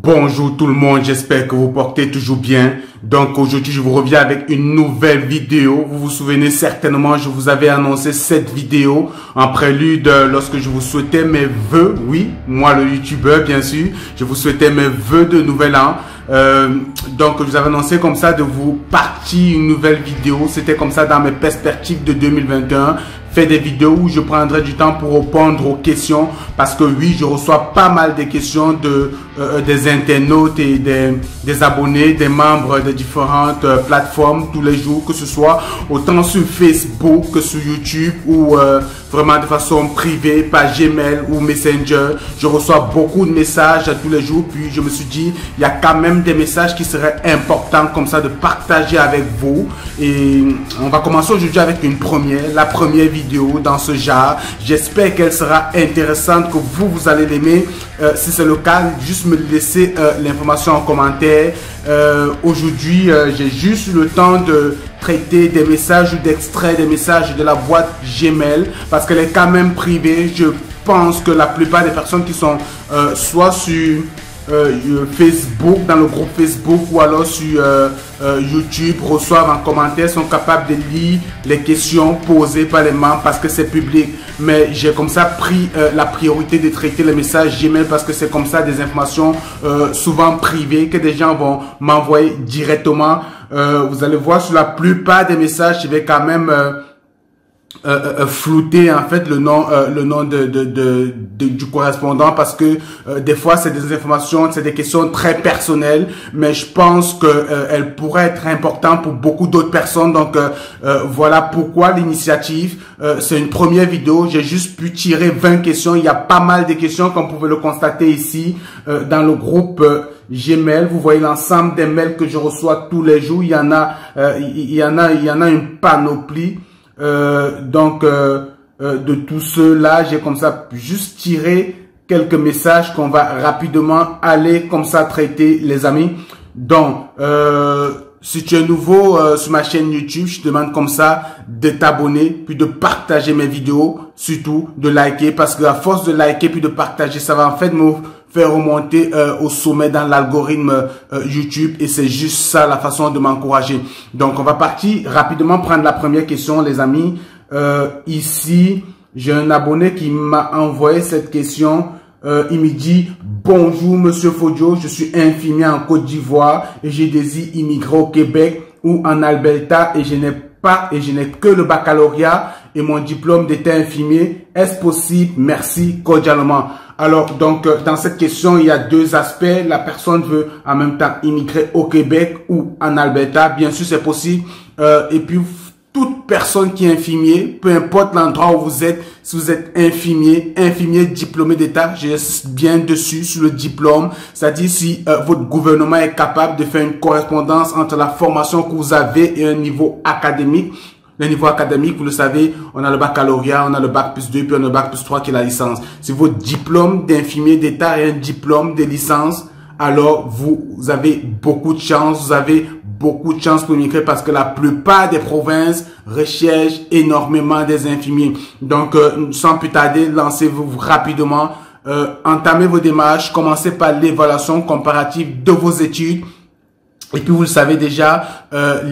Bonjour tout le monde, j'espère que vous portez toujours bien. Donc aujourd'hui je vous reviens avec une nouvelle vidéo. Vous vous souvenez certainement, je vous avais annoncé cette vidéo en prélude lorsque je vous souhaitais mes vœux. Oui, moi le youtubeur bien sûr, je vous souhaitais mes vœux de nouvel an. Donc je vous avais annoncé comme ça de vous partir une nouvelle vidéo. C'était comme ça dans mes perspectives de 2021. Faire des vidéos où je prendrai du temps pour répondre aux questions parce que oui, je reçois pas mal de questions des internautes et des abonnés, des membres de différentes plateformes tous les jours, que ce soit autant sur Facebook que sur YouTube ou vraiment de façon privée par Gmail ou Messenger. Je reçois beaucoup de messages tous les jours, puis je me suis dit il y a quand même des messages qui seraient importants comme ça de partager avec vous. Et on va commencer aujourd'hui avec la première vidéo dans ce genre. J'espère qu'elle sera intéressante, que vous allez l'aimer. Si c'est le cas, juste me laisser l'information en commentaire. Aujourd'hui, j'ai juste le temps de traiter des messages ou d'extraire des messages de la boîte Gmail parce qu'elle est quand même privée. Je pense que la plupart des personnes qui sont soit sur Facebook, dans le groupe Facebook ou alors sur YouTube reçoivent en commentaire, sont capables de lire les questions posées par les membres parce que c'est public. Mais j'ai comme ça pris la priorité de traiter les messages Gmail parce que c'est comme ça des informations souvent privées que des gens vont m'envoyer directement. Vous allez voir sur la plupart des messages, je vais quand même flouter en fait le nom du correspondant parce que des fois c'est des informations, c'est des questions très personnelles, mais je pense que elles pourraient être importantes pour beaucoup d'autres personnes. Donc voilà pourquoi l'initiative. C'est une première vidéo, j'ai juste pu tirer 20 questions. Il y a pas mal de questions comme vous pouvez le constater ici dans le groupe Gmail. Vous voyez l'ensemble des mails que je reçois tous les jours. Il y en a une panoplie. De tout cela, j'ai comme ça juste tiré quelques messages qu'on va rapidement aller comme ça traiter, les amis. Donc, si tu es nouveau sur ma chaîne YouTube, je te demande comme ça de t'abonner, puis de partager mes vidéos, surtout de liker, parce que à force de liker puis de partager, ça va en fait me faire remonter au sommet dans l'algorithme YouTube, et c'est juste ça la façon de m'encourager. Donc on va partir rapidement prendre la première question, les amis. Ici j'ai un abonné qui m'a envoyé cette question. Il me dit: bonjour monsieur Fodio, je suis infirmier en Côte d'Ivoire et je désire immigrer au Québec ou en Alberta et je n'ai que le baccalauréat et mon diplôme d'état infirmier. Est-ce possible? Merci cordialement. Alors, donc, dans cette question, il y a deux aspects. La personne veut en même temps immigrer au Québec ou en Alberta. Bien sûr, c'est possible. Et puis, toute personne qui est infirmier, peu importe l'endroit où vous êtes, si vous êtes infirmier diplômé d'État, j'ai bien dessus sur le diplôme, c'est-à-dire si votre gouvernement est capable de faire une correspondance entre la formation que vous avez et un niveau académique. Le niveau académique, vous le savez, on a le baccalauréat, on a le bac plus 2, puis on a le bac plus 3 qui est la licence. Si votre diplôme d'infirmier d'État est un diplôme de licence, alors vous avez beaucoup de chance, pour immigrer parce que la plupart des provinces recherchent énormément des infirmiers. Donc, sans plus tarder, lancez-vous rapidement, entamez vos démarches, commencez par l'évaluation comparative de vos études. Et puis vous le savez déjà,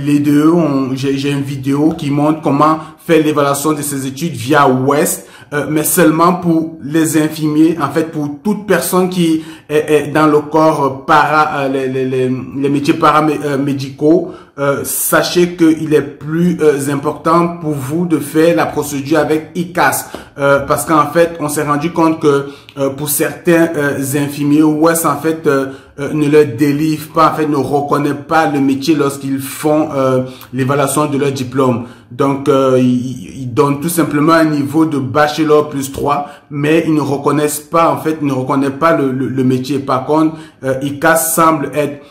les deux, j'ai une vidéo qui montre comment faire l'évaluation de ces études via West, mais seulement pour les infirmiers, en fait pour toute personne qui est dans le corps les métiers paramédicaux. Sachez qu'il est plus important pour vous de faire la procédure avec ICAS, parce qu'en fait on s'est rendu compte que pour certains infirmiers, West en fait ne leur délivre pas, en fait ne reconnaît pas le métier lorsqu'ils font l'évaluation de leur diplôme. Donc ils donnent tout simplement un niveau de bachelor plus 3, mais ils ne reconnaissent pas, en fait, ils ne reconnaissent pas le métier. Par contre, ICAS semble être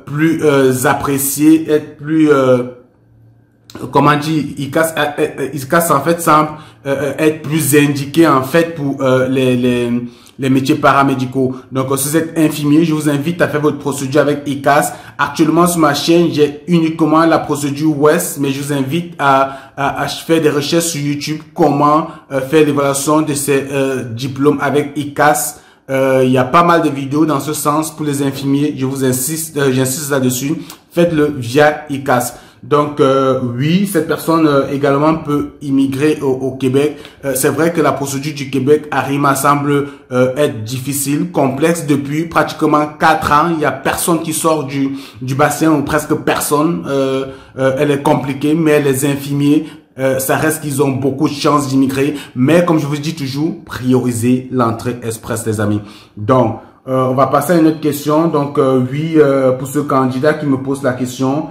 plus apprécié, être plus comment dire, ICAS en fait semble être plus indiqué en fait pour les métiers paramédicaux. Donc, si vous êtes infirmier, je vous invite à faire votre procédure avec ICAS. Actuellement, sur ma chaîne, j'ai uniquement la procédure West, mais je vous invite à faire des recherches sur YouTube, comment faire l'évaluation de ces diplômes avec ICAS. Il y a pas mal de vidéos dans ce sens pour les infirmiers. Je vous insiste, j'insiste là-dessus. Faites-le via ICAS. Donc oui, cette personne également peut immigrer au Québec. C'est vrai que la procédure du Québec ARIMA semble être difficile, complexe. Depuis pratiquement 4 ans, il y a personne qui sort du bassin, ou presque personne. Elle est compliquée, mais les infirmiers, ça reste qu'ils ont beaucoup de chances d'immigrer. Mais comme je vous dis toujours, priorisez l'entrée express, les amis. Donc on va passer à une autre question. Donc oui, pour ce candidat qui me pose la question,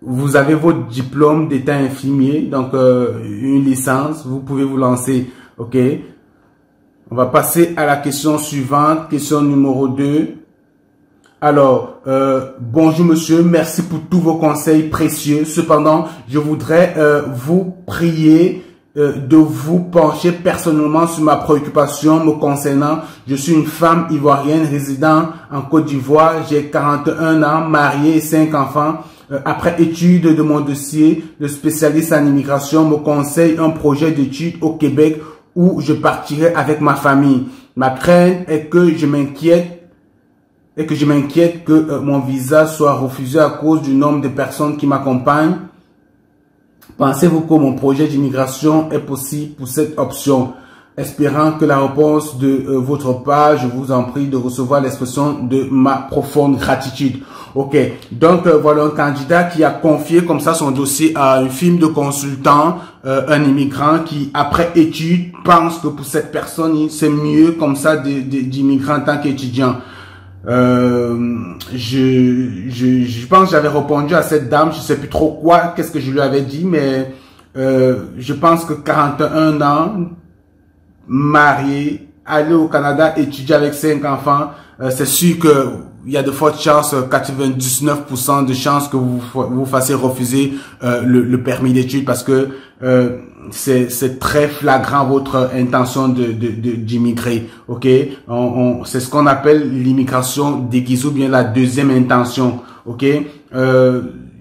vous avez votre diplôme d'état infirmier, donc une licence, vous pouvez vous lancer. Ok, on va passer à la question suivante, question numéro 2. Alors, bonjour monsieur, merci pour tous vos conseils précieux. Cependant, je voudrais vous prier de vous pencher personnellement sur ma préoccupation me concernant. Je suis une femme ivoirienne résidant en Côte d'Ivoire. J'ai 41 ans, mariée et 5 enfants. Après étude de mon dossier, le spécialiste en immigration me conseille un projet d'études au Québec où je partirai avec ma famille. Ma crainte est que je m'inquiète que mon visa soit refusé à cause du nombre de personnes qui m'accompagnent. Pensez-vous que mon projet d'immigration est possible pour cette option? Espérant que la réponse de votre part, je vous en prie de recevoir l'expression de ma profonde gratitude. Ok, donc voilà un candidat qui a confié comme ça son dossier à une firme de consultant, un immigrant qui, après étude, pense que pour cette personne, c'est mieux comme ça d'immigrer en tant qu'étudiant. Je pense que j'avais répondu à cette dame, je sais plus trop qu'est-ce que je lui avais dit, mais je pense que 41 ans, marié, aller au Canada, étudier avec 5 enfants, c'est sûr que il y a de fortes chances, 99% de chances que vous fassiez refuser le permis d'études, parce que c'est très flagrant votre intention d'immigrer. Ok, c'est ce qu'on appelle l'immigration déguisée, ou bien la deuxième intention. Ok, il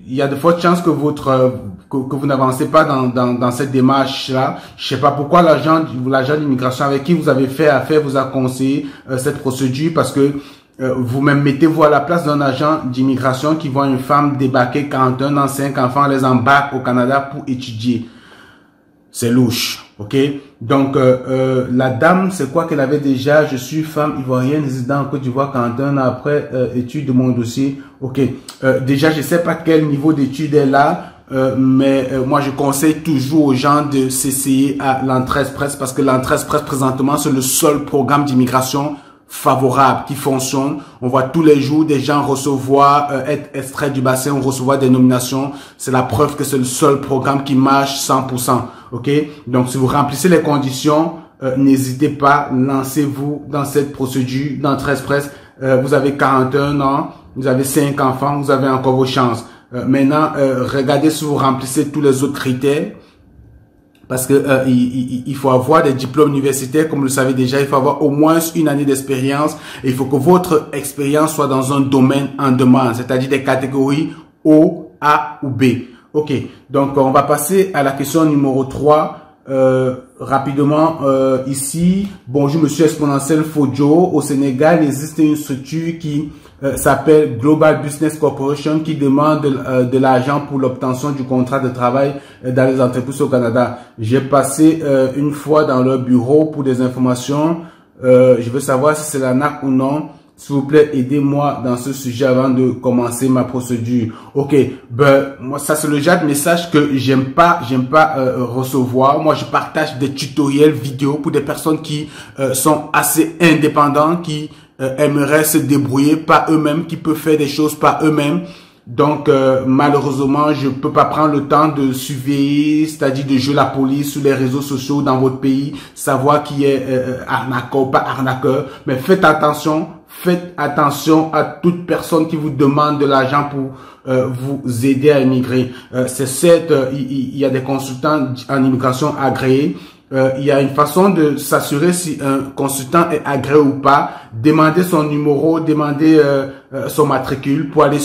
y a de fortes chances que vous n'avancez pas dans cette démarche-là. Je sais pas pourquoi l'agent d'immigration avec qui vous avez fait affaire vous a conseillé cette procédure, parce que vous-même mettez-vous à la place d'un agent d'immigration qui voit une femme débarquer 41 ans, 5 enfants, les embarque au Canada pour étudier. C'est louche, ok? Donc, la dame, c'est quoi qu'elle avait déjà? Je suis femme ivoirienne résidant en Côte d'Ivoire 41 ans après étude de mon dossier. Ok, déjà, je sais pas quel niveau d'études elle a, mais moi, je conseille toujours aux gens de s'essayer à l'entrée express, parce que l'entrée express, présentement, c'est le seul programme d'immigration favorable qui fonctionne. On voit tous les jours des gens recevoir, être extraits du bassin, on recevoir des nominations. C'est la preuve que c'est le seul programme qui marche 100%. Ok, donc si vous remplissez les conditions, n'hésitez pas, lancez-vous dans cette procédure d'entrée express. Vous avez 41 ans, vous avez 5 enfants, vous avez encore vos chances. Maintenant, regardez si vous remplissez tous les autres critères. Parce que il faut avoir des diplômes universitaires, comme vous le savez déjà, il faut avoir au moins une année d'expérience. Et il faut que votre expérience soit dans un domaine en demande, c'est-à-dire des catégories O, A ou B. Ok, donc on va passer à la question numéro 3. Rapidement, ici, bonjour monsieur Exponentiel Fojo. Au Sénégal, il existe une structure qui s'appelle Global Business Corporation qui demande de l'argent pour l'obtention du contrat de travail dans les entreprises au Canada. J'ai passé une fois dans leur bureau pour des informations. Je veux savoir si c'est la NAC ou non. S'il vous plaît, aidez-moi dans ce sujet avant de commencer ma procédure. Ok, ben moi ça c'est le genre de message que j'aime pas recevoir. Moi je partage des tutoriels vidéo pour des personnes qui sont assez indépendantes, qui aimeraient se débrouiller par eux-mêmes, qui peuvent faire des choses par eux-mêmes. Donc malheureusement, je peux pas prendre le temps de surveiller, c'est-à-dire de jouer la police sur les réseaux sociaux dans votre pays, savoir qui est arnaqueur ou pas arnaqueur. Mais faites attention à toute personne qui vous demande de l'argent pour vous aider à immigrer. C'est certes, il y a des consultants en immigration agréés, il y a une façon de s'assurer si un consultant est agréé ou pas. Demandez son numéro, demandez son matricule pour aller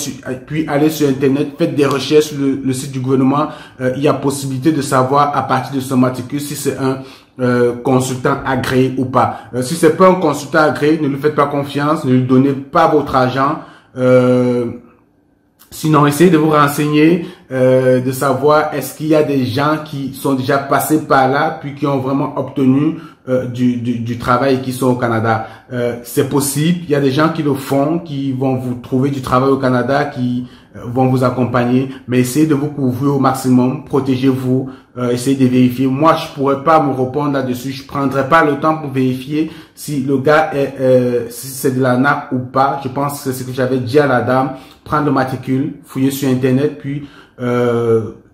puis aller sur Internet, faites des recherches sur le site du gouvernement. Il y a possibilité de savoir à partir de son matricule si c'est un consultant agréé ou pas. Si c'est pas un consultant agréé, ne lui faites pas confiance, ne lui donnez pas votre argent. Sinon, essayez de vous renseigner, de savoir est-ce qu'il y a des gens qui sont déjà passés par là, puis qui ont vraiment obtenu du travail et qui sont au Canada. C'est possible, il y a des gens qui le font, qui vont vous trouver du travail au Canada, qui vont vous accompagner, mais essayez de vous couvrir au maximum, protégez-vous, essayez de vérifier. Moi, je pourrais pas me répondre là-dessus, je prendrai pas le temps pour vérifier si le gars est, si c'est de l'arnaque ou pas. Je pense que c'est ce que j'avais dit à la dame. Prendre le matricule, fouiller sur Internet, puis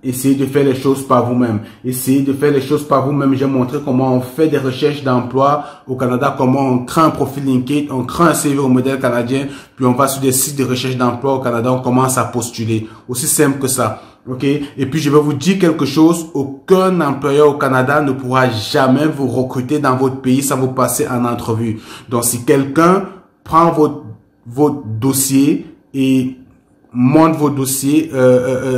essayez de faire les choses par vous-même. Essayez de faire les choses par vous-même. J'ai montré comment on fait des recherches d'emploi au Canada, comment on crée un profil LinkedIn, on crée un CV au modèle canadien, puis on va sur des sites de recherche d'emploi au Canada, on commence à postuler. Aussi simple que ça. OK? Et puis, je vais vous dire quelque chose. Aucun employeur au Canada ne pourra jamais vous recruter dans votre pays sans vous passer en entrevue. Donc, si quelqu'un prend votre dossier et monte vos dossiers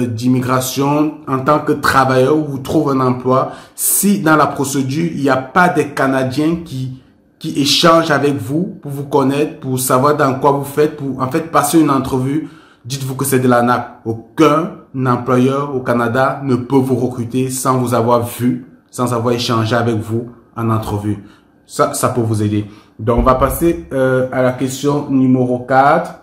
d'immigration en tant que travailleur ou vous trouve un emploi, si dans la procédure, il n'y a pas des Canadiens qui échangent avec vous pour vous connaître, pour savoir dans quoi vous faites, pour en fait passer une entrevue, dites-vous que c'est de l'arnaque. Aucun employeur au Canada ne peut vous recruter sans vous avoir vu, sans avoir échangé avec vous en entrevue. Ça peut vous aider. Donc, on va passer à la question numéro 4.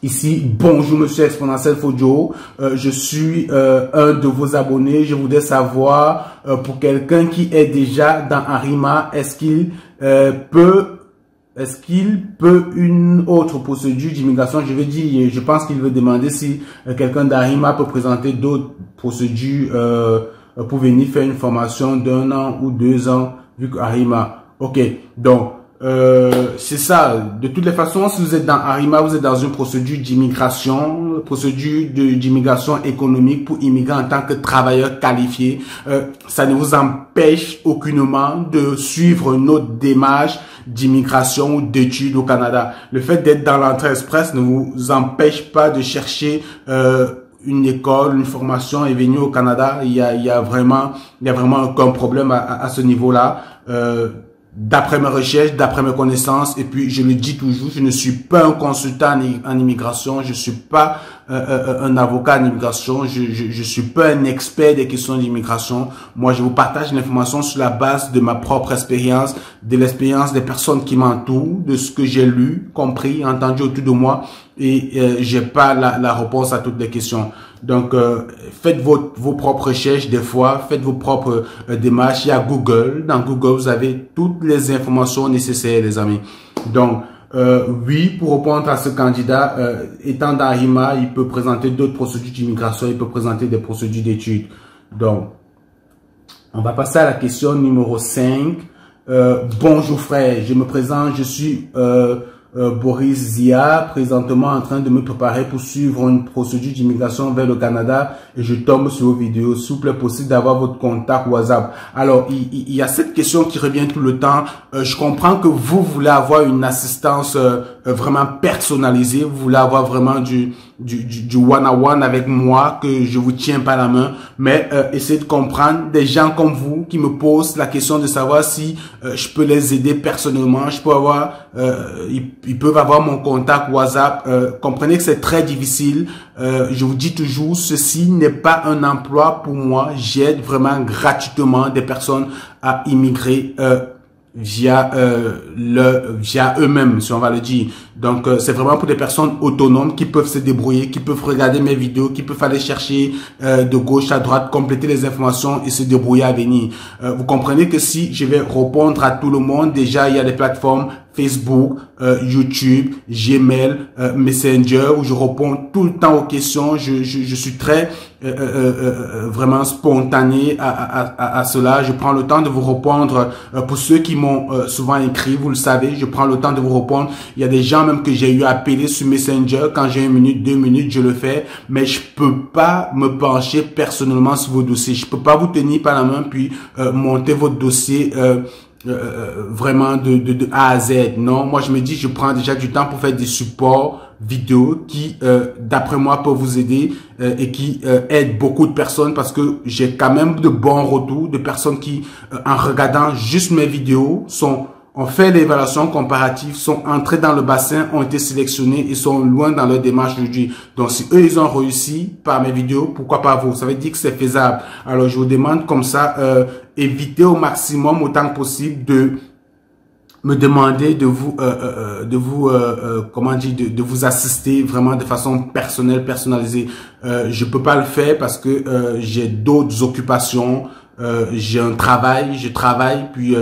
Ici, bonjour Monsieur Exponentiel Fojo, je suis un de vos abonnés. Je voudrais savoir, pour quelqu'un qui est déjà dans Arima, est-ce qu'il peut une autre procédure d'immigration? Je veux dire, je pense qu'il veut demander si quelqu'un d'Arima peut présenter d'autres procédures pour venir faire une formation d'1 an ou 2 ans, vu qu'Arima. Ok, donc c'est ça. De toutes les façons, si vous êtes dans Arima, vous êtes dans une procédure d'immigration, d'immigration économique pour immigrer en tant que travailleur qualifié. Ça ne vous empêche aucunement de suivre une autre démarche d'immigration ou d'études au Canada. Le fait d'être dans l'entrée express ne vous empêche pas de chercher une école, une formation et venir au Canada. Il y a vraiment aucun problème à ce niveau-là. D'après mes recherches, d'après mes connaissances, et puis je le dis toujours, je ne suis pas un consultant en immigration, je suis pas un avocat en immigration, je suis pas un expert des questions d'immigration. Moi, je vous partage l'information sur la base de ma propre expérience, de l'expérience des personnes qui m'entourent, de ce que j'ai lu, compris, entendu autour de moi, et j'ai pas la réponse à toutes les questions. Donc, faites vos propres recherches des fois, faites vos propres démarches. Il y a Google. Dans Google, vous avez toutes les informations nécessaires, les amis. Donc, oui, pour répondre à ce candidat, étant dans Arima, il peut présenter d'autres procédures d'immigration, il peut présenter des procédures d'études. Donc, on va passer à la question numéro 5. Bonjour frère, je me présente, je suis Boris Zia, présentement en train de me préparer pour suivre une procédure d'immigration vers le Canada et je tombe sur vos vidéos. S'il vous plaît, possible d'avoir votre contact WhatsApp. Alors, il y a cette question qui revient tout le temps. Je comprends que vous voulez avoir une assistance vraiment personnalisée. Vous voulez avoir vraiment du one-on-one avec moi, que je vous tiens par la main. Mais essayez de comprendre des gens comme vous qui me posent la question de savoir si je peux les aider personnellement. Je peux avoir... ils peuvent avoir mon contact WhatsApp. Comprenez que c'est très difficile. Je vous dis toujours, ceci n'est pas un emploi pour moi. J'aide vraiment gratuitement des personnes à immigrer via eux-mêmes, si on va le dire. Donc, c'est vraiment pour des personnes autonomes qui peuvent se débrouiller, qui peuvent regarder mes vidéos, qui peuvent aller chercher de gauche à droite, compléter les informations et se débrouiller à venir. Vous comprenez que si je vais répondre à tout le monde, déjà, il y a des plateformes Facebook, YouTube, Gmail, Messenger, où je réponds tout le temps aux questions. Je suis très vraiment spontané à cela. Je prends le temps de vous répondre. Pour ceux qui m'ont souvent écrit, vous le savez, je prends le temps de vous répondre. Il y a des gens même que j'ai eu à appeler sur Messenger. Quand j'ai 1 minute, 2 minutes, je le fais. Mais je peux pas me pencher personnellement sur vos dossiers. Je peux pas vous tenir par la main puis monter votre dossier vraiment de A à Z. Non, moi je me dis, je prends déjà du temps pour faire des supports vidéo qui, d'après moi, peuvent vous aider et qui aident beaucoup de personnes parce que j'ai quand même de bons retours de personnes qui, en regardant juste mes vidéos, ont fait l'évaluation comparative, sont entrés dans le bassin, ont été sélectionnés et sont loin dans leur démarche aujourd'hui. Donc, si eux, ils ont réussi par mes vidéos, pourquoi pas vous? Ça veut dire que c'est faisable. Alors, je vous demande comme ça, évitez au maximum, autant que possible, de me demander de vous assister vraiment de façon personnelle, personnalisée. Je peux pas le faire parce que j'ai d'autres occupations, j'ai un travail, je travaille, puis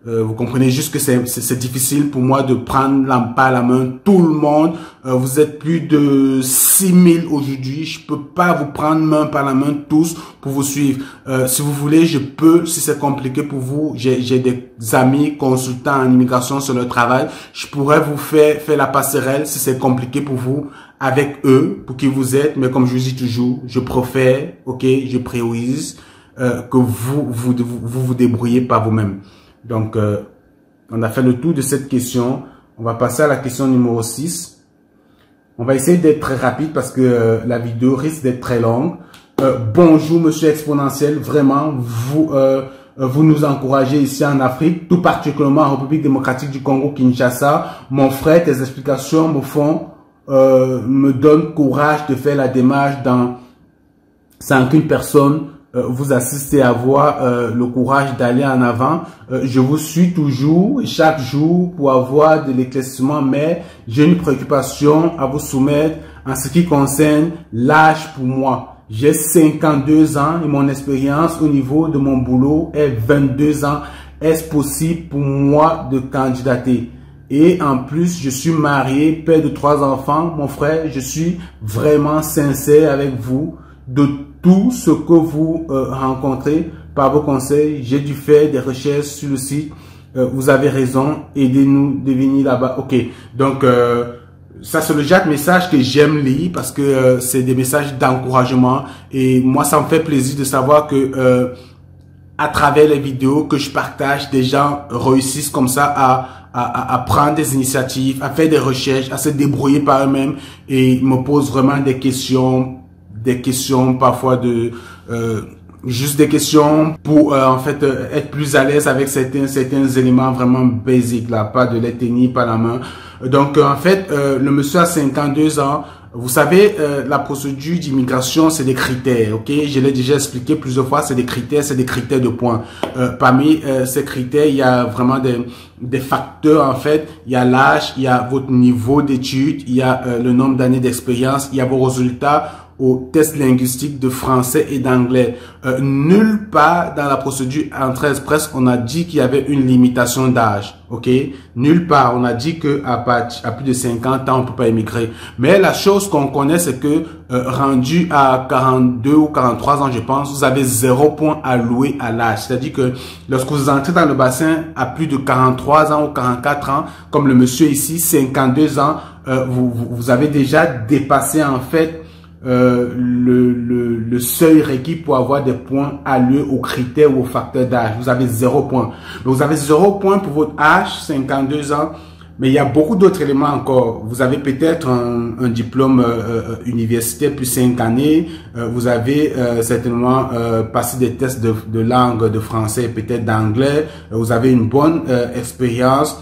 vous comprenez juste que c'est difficile pour moi de prendre par la main tout le monde. Vous êtes plus de 6000 aujourd'hui. Je peux pas vous prendre main par la main tous pour vous suivre. Si vous voulez, je peux, si c'est compliqué pour vous, j'ai des amis consultants en immigration sur leur travail. Je pourrais vous faire la passerelle si c'est compliqué pour vous avec eux, pour qu'ils vous aident. Mais comme je vous dis toujours, je préfère, ok, je priorise que vous débrouillez par vous-même. Donc, on a fait le tour de cette question. On va passer à la question numéro 6. On va essayer d'être très rapide parce que la vidéo risque d'être très longue. Bonjour, monsieur Exponentiel. Vraiment, vous nous encouragez ici en Afrique, tout particulièrement en République démocratique du Congo, Kinshasa. Mon frère, tes explications me donnent courage de faire la démarche sans qu'une personne vous assiste et avoir le courage d'aller en avant. Je vous suis toujours, chaque jour, pour avoir de l'éclaircissement, mais j'ai une préoccupation à vous soumettre en ce qui concerne l'âge pour moi. J'ai 52 ans et mon expérience au niveau de mon boulot est 22 ans. Est-ce possible pour moi de candidater? Et en plus, je suis marié, père de 3 enfants. Mon frère, je suis vraiment sincère avec vous. De tout ce que vous rencontrez par vos conseils, j'ai dû faire des recherches sur le site. Vous avez raison, aidez-nous de venir là-bas. Ok, donc ça c'est le genre de message que j'aime lire parce que c'est des messages d'encouragement et moi ça me fait plaisir de savoir que à travers les vidéos que je partage, des gens réussissent comme ça à prendre des initiatives, à faire des recherches, à se débrouiller par eux-mêmes et me posent vraiment des questions parfois juste des questions pour en fait être plus à l'aise avec certains éléments vraiment basiques là, pas de les tenir par la main. Donc en fait le monsieur a 52 ans. Vous savez, la procédure d'immigration, c'est des critères, ok? Je l'ai déjà expliqué plusieurs fois, c'est des critères de points. Parmi ces critères, il y a vraiment des facteurs, en fait. Il y a l'âge, il y a votre niveau d'études, il y a le nombre d'années d'expérience, il y a vos résultats au test linguistique de français et d'anglais. Nulle part dans la procédure entrée express, on a dit qu'il y avait une limitation d'âge. Ok? Nulle part. On a dit que à plus de 50 ans, on peut pas émigrer. Mais la chose qu'on connaît, c'est que rendu à 42 ou 43 ans, je pense, vous avez 0 point alloué à l'âge. C'est-à-dire que lorsque vous entrez dans le bassin à plus de 43 ans ou 44 ans, comme le monsieur ici, 52 ans, vous avez déjà dépassé en fait le seuil requis pour avoir des points alloués aux critères ou aux facteurs d'âge. Vous avez 0 point. Vous avez 0 point pour votre âge, 52 ans. Mais il y a beaucoup d'autres éléments encore. Vous avez peut-être un diplôme universitaire plus 5 années. Vous avez certainement passé des tests de langue, de français et peut-être d'anglais. Vous avez une bonne expérience.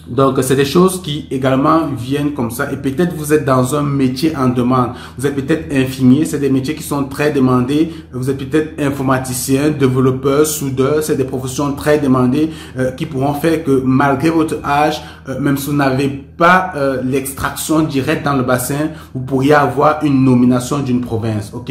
Donc, c'est des choses qui également viennent comme ça. Et peut-être vous êtes dans un métier en demande. Vous êtes peut-être infirmier, c'est des métiers qui sont très demandés. Vous êtes peut-être informaticien, développeur, soudeur. C'est des professions très demandées qui pourront faire que malgré votre âge, même si vous n'avez pas l'extraction directe dans le bassin, vous pourriez avoir une nomination d'une province. Ok?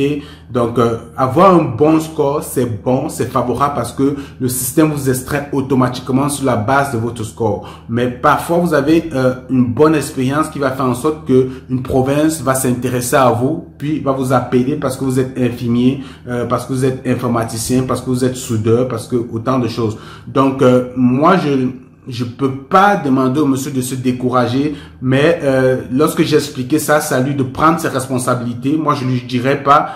Donc, avoir un bon score, c'est bon, c'est favorable parce que le système vous extrait automatiquement sur la base de votre score. Mais parfois, vous avez une bonne expérience qui va faire en sorte que une province va s'intéresser à vous, puis va vous appeler parce que vous êtes infirmier, parce que vous êtes informaticien, parce que vous êtes soudeur, parce que autant de choses. Donc, moi, je peux pas demander au monsieur de se décourager, mais lorsque j'ai expliqué ça, c'est à lui de prendre ses responsabilités. Moi, je lui dirais pas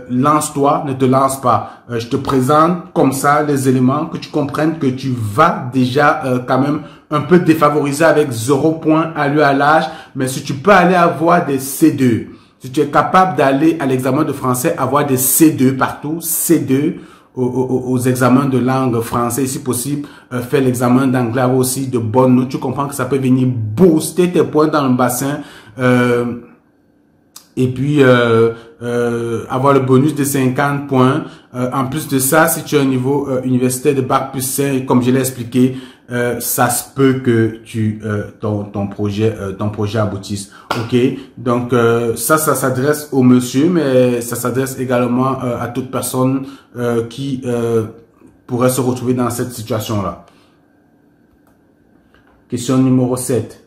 lance-toi, ne te lance pas. Je te présente comme ça les éléments que tu comprennes que tu vas déjà quand même un peu défavorisé avec 0 point à lui à l'âge, mais si tu peux aller avoir des C2, si tu es capable d'aller à l'examen de français avoir des C2 partout, C2, aux examens de langue français, si possible, fais l'examen d'anglais aussi de bonnes notes. Tu comprends que ça peut venir booster tes points dans le bassin et puis avoir le bonus de 50 points. En plus de ça, si tu as un niveau universitaire de bac plus 5, comme je l'ai expliqué, ça se peut que ton projet aboutisse. Ok, donc ça s'adresse au monsieur, mais ça s'adresse également à toute personne qui pourrait se retrouver dans cette situation-là. Question numéro 7.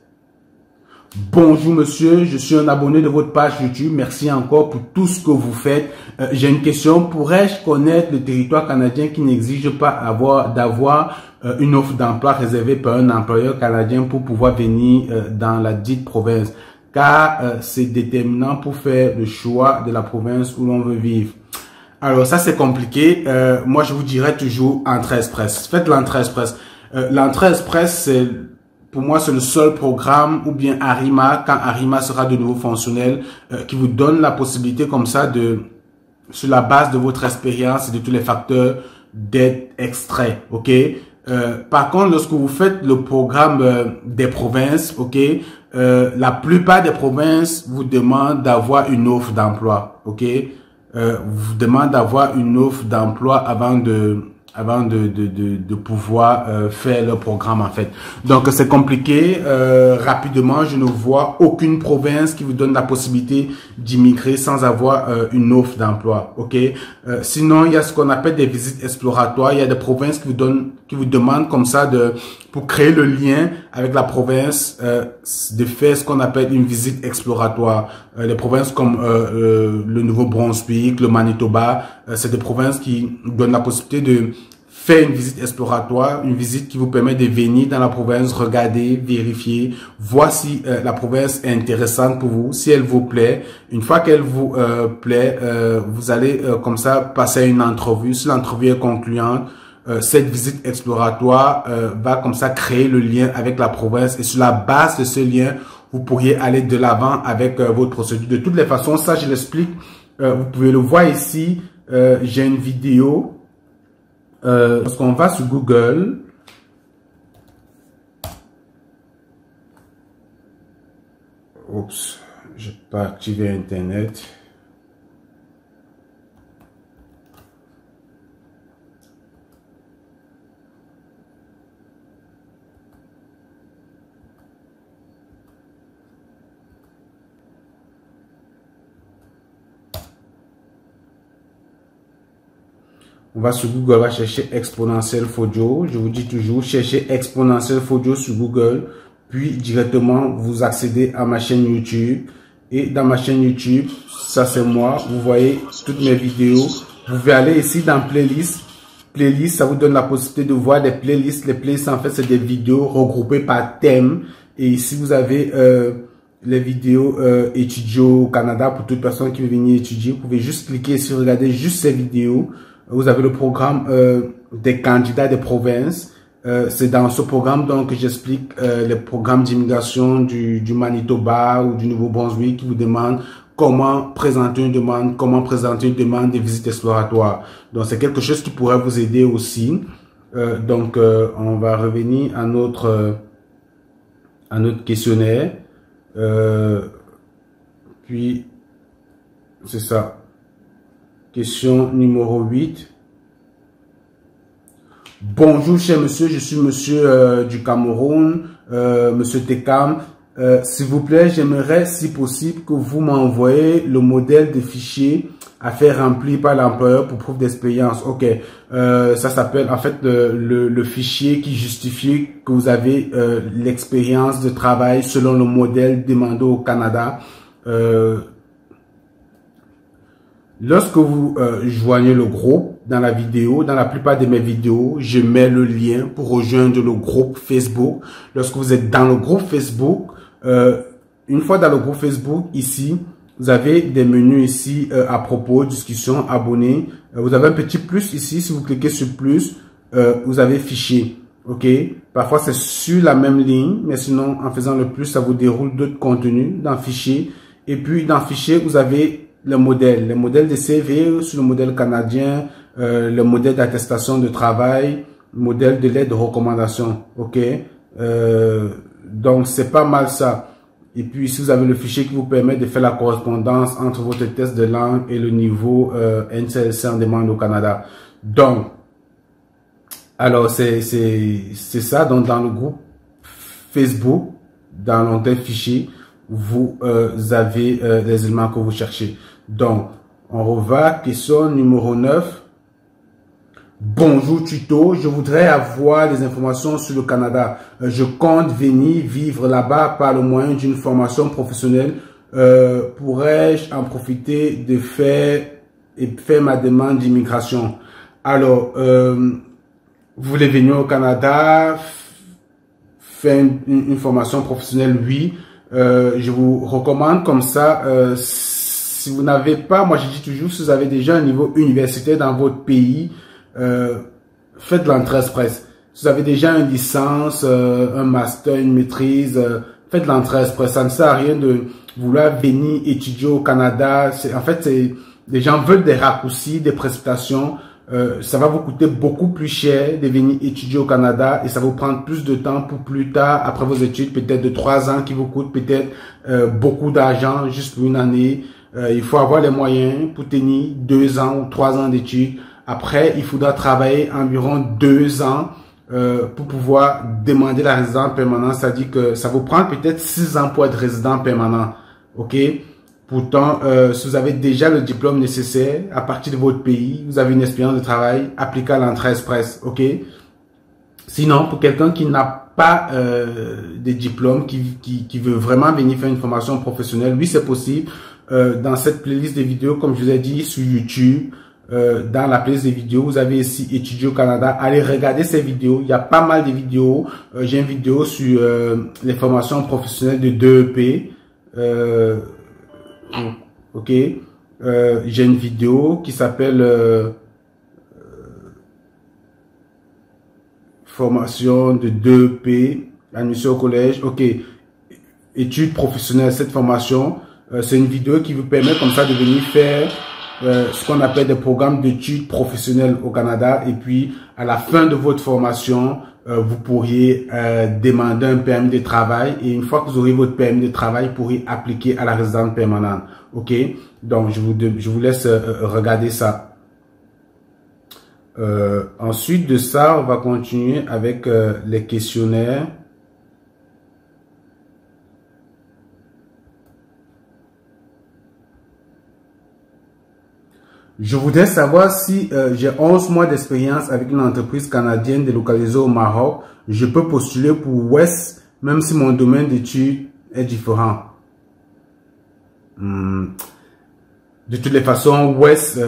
Bonjour monsieur, je suis un abonné de votre page YouTube. Merci encore pour tout ce que vous faites. J'ai une question. Pourrais-je connaître le territoire canadien qui n'exige pas d'avoir une offre d'emploi réservée par un employeur canadien pour pouvoir venir dans la dite province? Car c'est déterminant pour faire le choix de la province où l'on veut vivre. Alors ça c'est compliqué. Moi je vous dirais toujours Entrée Express. Faites l'Entrée Express. L'Entrée Express c'est... Pour moi, c'est le seul programme ou bien Arima, quand Arima sera de nouveau fonctionnel, qui vous donne la possibilité comme ça de, sur la base de votre expérience et de tous les facteurs, d'être extrait, ok? Par contre, lorsque vous faites le programme des provinces, ok, la plupart des provinces vous demandent d'avoir une offre d'emploi, ok? Vous demandent d'avoir une offre d'emploi avant de pouvoir faire le programme en fait. Donc c'est compliqué. Rapidement, je ne vois aucune province qui vous donne la possibilité d'immigrer sans avoir une offre d'emploi. Ok. Sinon, il y a ce qu'on appelle des visites exploratoires. Il y a des provinces qui vous demandent comme ça pour créer le lien avec la province, de faire ce qu'on appelle une visite exploratoire. Les provinces comme le Nouveau-Brunswick, le Manitoba, c'est des provinces qui donnent la possibilité de faire une visite exploratoire, une visite qui vous permet de venir dans la province, regarder, vérifier, voir si la province est intéressante pour vous, si elle vous plaît. Une fois qu'elle vous plaît, vous allez comme ça passer à une entrevue. Si l'entrevue est concluante, cette visite exploratoire va comme ça créer le lien avec la province et sur la base de ce lien, vous pourriez aller de l'avant avec votre procédure. De toutes les façons, ça je l'explique, vous pouvez le voir ici, j'ai une vidéo. Lorsqu'on va sur Google, oups, je n'ai pas activé Internet. On va sur Google, on va chercher Exponentiel Fodio. Je vous dis toujours, cherchez Exponentiel Fodio sur Google. Puis directement, vous accédez à ma chaîne YouTube. Et dans ma chaîne YouTube, ça c'est moi. Vous voyez toutes mes vidéos. Vous pouvez aller ici dans Playlist. Playlist, ça vous donne la possibilité de voir des playlists. Les playlists, en fait, c'est des vidéos regroupées par thème. Et ici, vous avez les vidéos étudiants au Canada pour toute personne qui veut venir étudier. Vous pouvez juste cliquer ici, regarder juste ces vidéos. Vous avez le programme des candidats des provinces. C'est dans ce programme donc que j'explique les programmes d'immigration du Manitoba ou du Nouveau-Brunswick qui vous demandent comment présenter une demande, de visite exploratoire. Donc c'est quelque chose qui pourrait vous aider aussi. On va revenir à notre à notre questionnaire. Puis, c'est ça. Question numéro 8. Bonjour, cher monsieur, je suis monsieur du Cameroun, monsieur Tekam. S'il vous plaît, j'aimerais, si possible, que vous m'envoyez le modèle de fichier à faire remplir par l'employeur pour preuve d'expérience. Ok, ça s'appelle en fait le fichier qui justifie que vous avez l'expérience de travail selon le modèle demandé au Canada. Lorsque vous joignez le groupe, dans la vidéo, dans la plupart de mes vidéos, je mets le lien pour rejoindre le groupe Facebook. Lorsque vous êtes dans le groupe Facebook, une fois dans le groupe Facebook, ici, vous avez des menus ici à propos, discussion, abonnés. Vous avez un petit plus ici. Si vous cliquez sur plus, vous avez fichier. Ok. Parfois, c'est sur la même ligne, mais sinon, en faisant le plus, ça vous déroule d'autres contenus dans fichier. Et puis, dans fichier, vous avez le modèle de CV sur le modèle canadien, le modèle d'attestation de travail, modèle de lettre de recommandation. Ok. Donc, c'est pas mal ça. Et puis, ici, vous avez le fichier qui vous permet de faire la correspondance entre votre test de langue et le niveau NCLC en demande au Canada. Donc, alors, c'est ça. Donc, dans le groupe Facebook, dans l'onglet fichier, vous avez les éléments que vous cherchez. Donc, on revient. Question numéro 9. Bonjour tuto, je voudrais avoir des informations sur le Canada. Je compte venir vivre là-bas par le moyen d'une formation professionnelle. Pourrais-je en profiter de faire ma demande d'immigration? Alors, vous voulez venir au Canada, faire une formation professionnelle? Oui. Je vous recommande comme ça. Si vous n'avez pas, moi je dis toujours, si vous avez déjà un niveau universitaire dans votre pays, faites l'entrée express. Si vous avez déjà une licence, un master, une maîtrise, faites l'entrée express. Ça ne sert à rien de vouloir venir étudier au Canada. En fait, les gens veulent des raccourcis, des précipitations. Ça va vous coûter beaucoup plus cher de venir étudier au Canada et ça va vous prendre plus de temps pour plus tard, après vos études, peut-être de 3 ans qui vous coûtent peut-être beaucoup d'argent juste pour une année. Il faut avoir les moyens pour tenir 2 ans ou 3 ans d'études. Après, il faudra travailler environ 2 ans pour pouvoir demander la résidence permanente. C'est-à-dire que ça vous prend peut-être 6 ans pour être résident permanent. Ok? Pourtant, si vous avez déjà le diplôme nécessaire à partir de votre pays, vous avez une expérience de travail, appliquez à l'entrée express. Ok? Sinon, pour quelqu'un qui n'a pas de diplôme, qui veut vraiment venir faire une formation professionnelle, oui, c'est possible. Dans cette playlist de vidéos, comme je vous ai dit, sur YouTube, dans la playlist des vidéos, vous avez ici Étudier au Canada. Allez regarder ces vidéos. Il y a pas mal de vidéos. J'ai une vidéo sur les formations professionnelles de 2EP. Ok. J'ai une vidéo qui s'appelle formation de 2EP, admission au collège. Ok. Études professionnelles, cette formation. C'est une vidéo qui vous permet comme ça de venir faire ce qu'on appelle des programmes d'études professionnelles au Canada. Et puis, à la fin de votre formation, vous pourriez demander un permis de travail. Et une fois que vous aurez votre permis de travail, vous pourrez appliquer à la résidence permanente. OK? Donc, je vous laisse regarder ça. Ensuite de ça, on va continuer avec les questionnaires. Je voudrais savoir si j'ai 11 mois d'expérience avec une entreprise canadienne délocalisée au Maroc, je peux postuler pour West, même si mon domaine d'études est différent. De toutes les façons, West,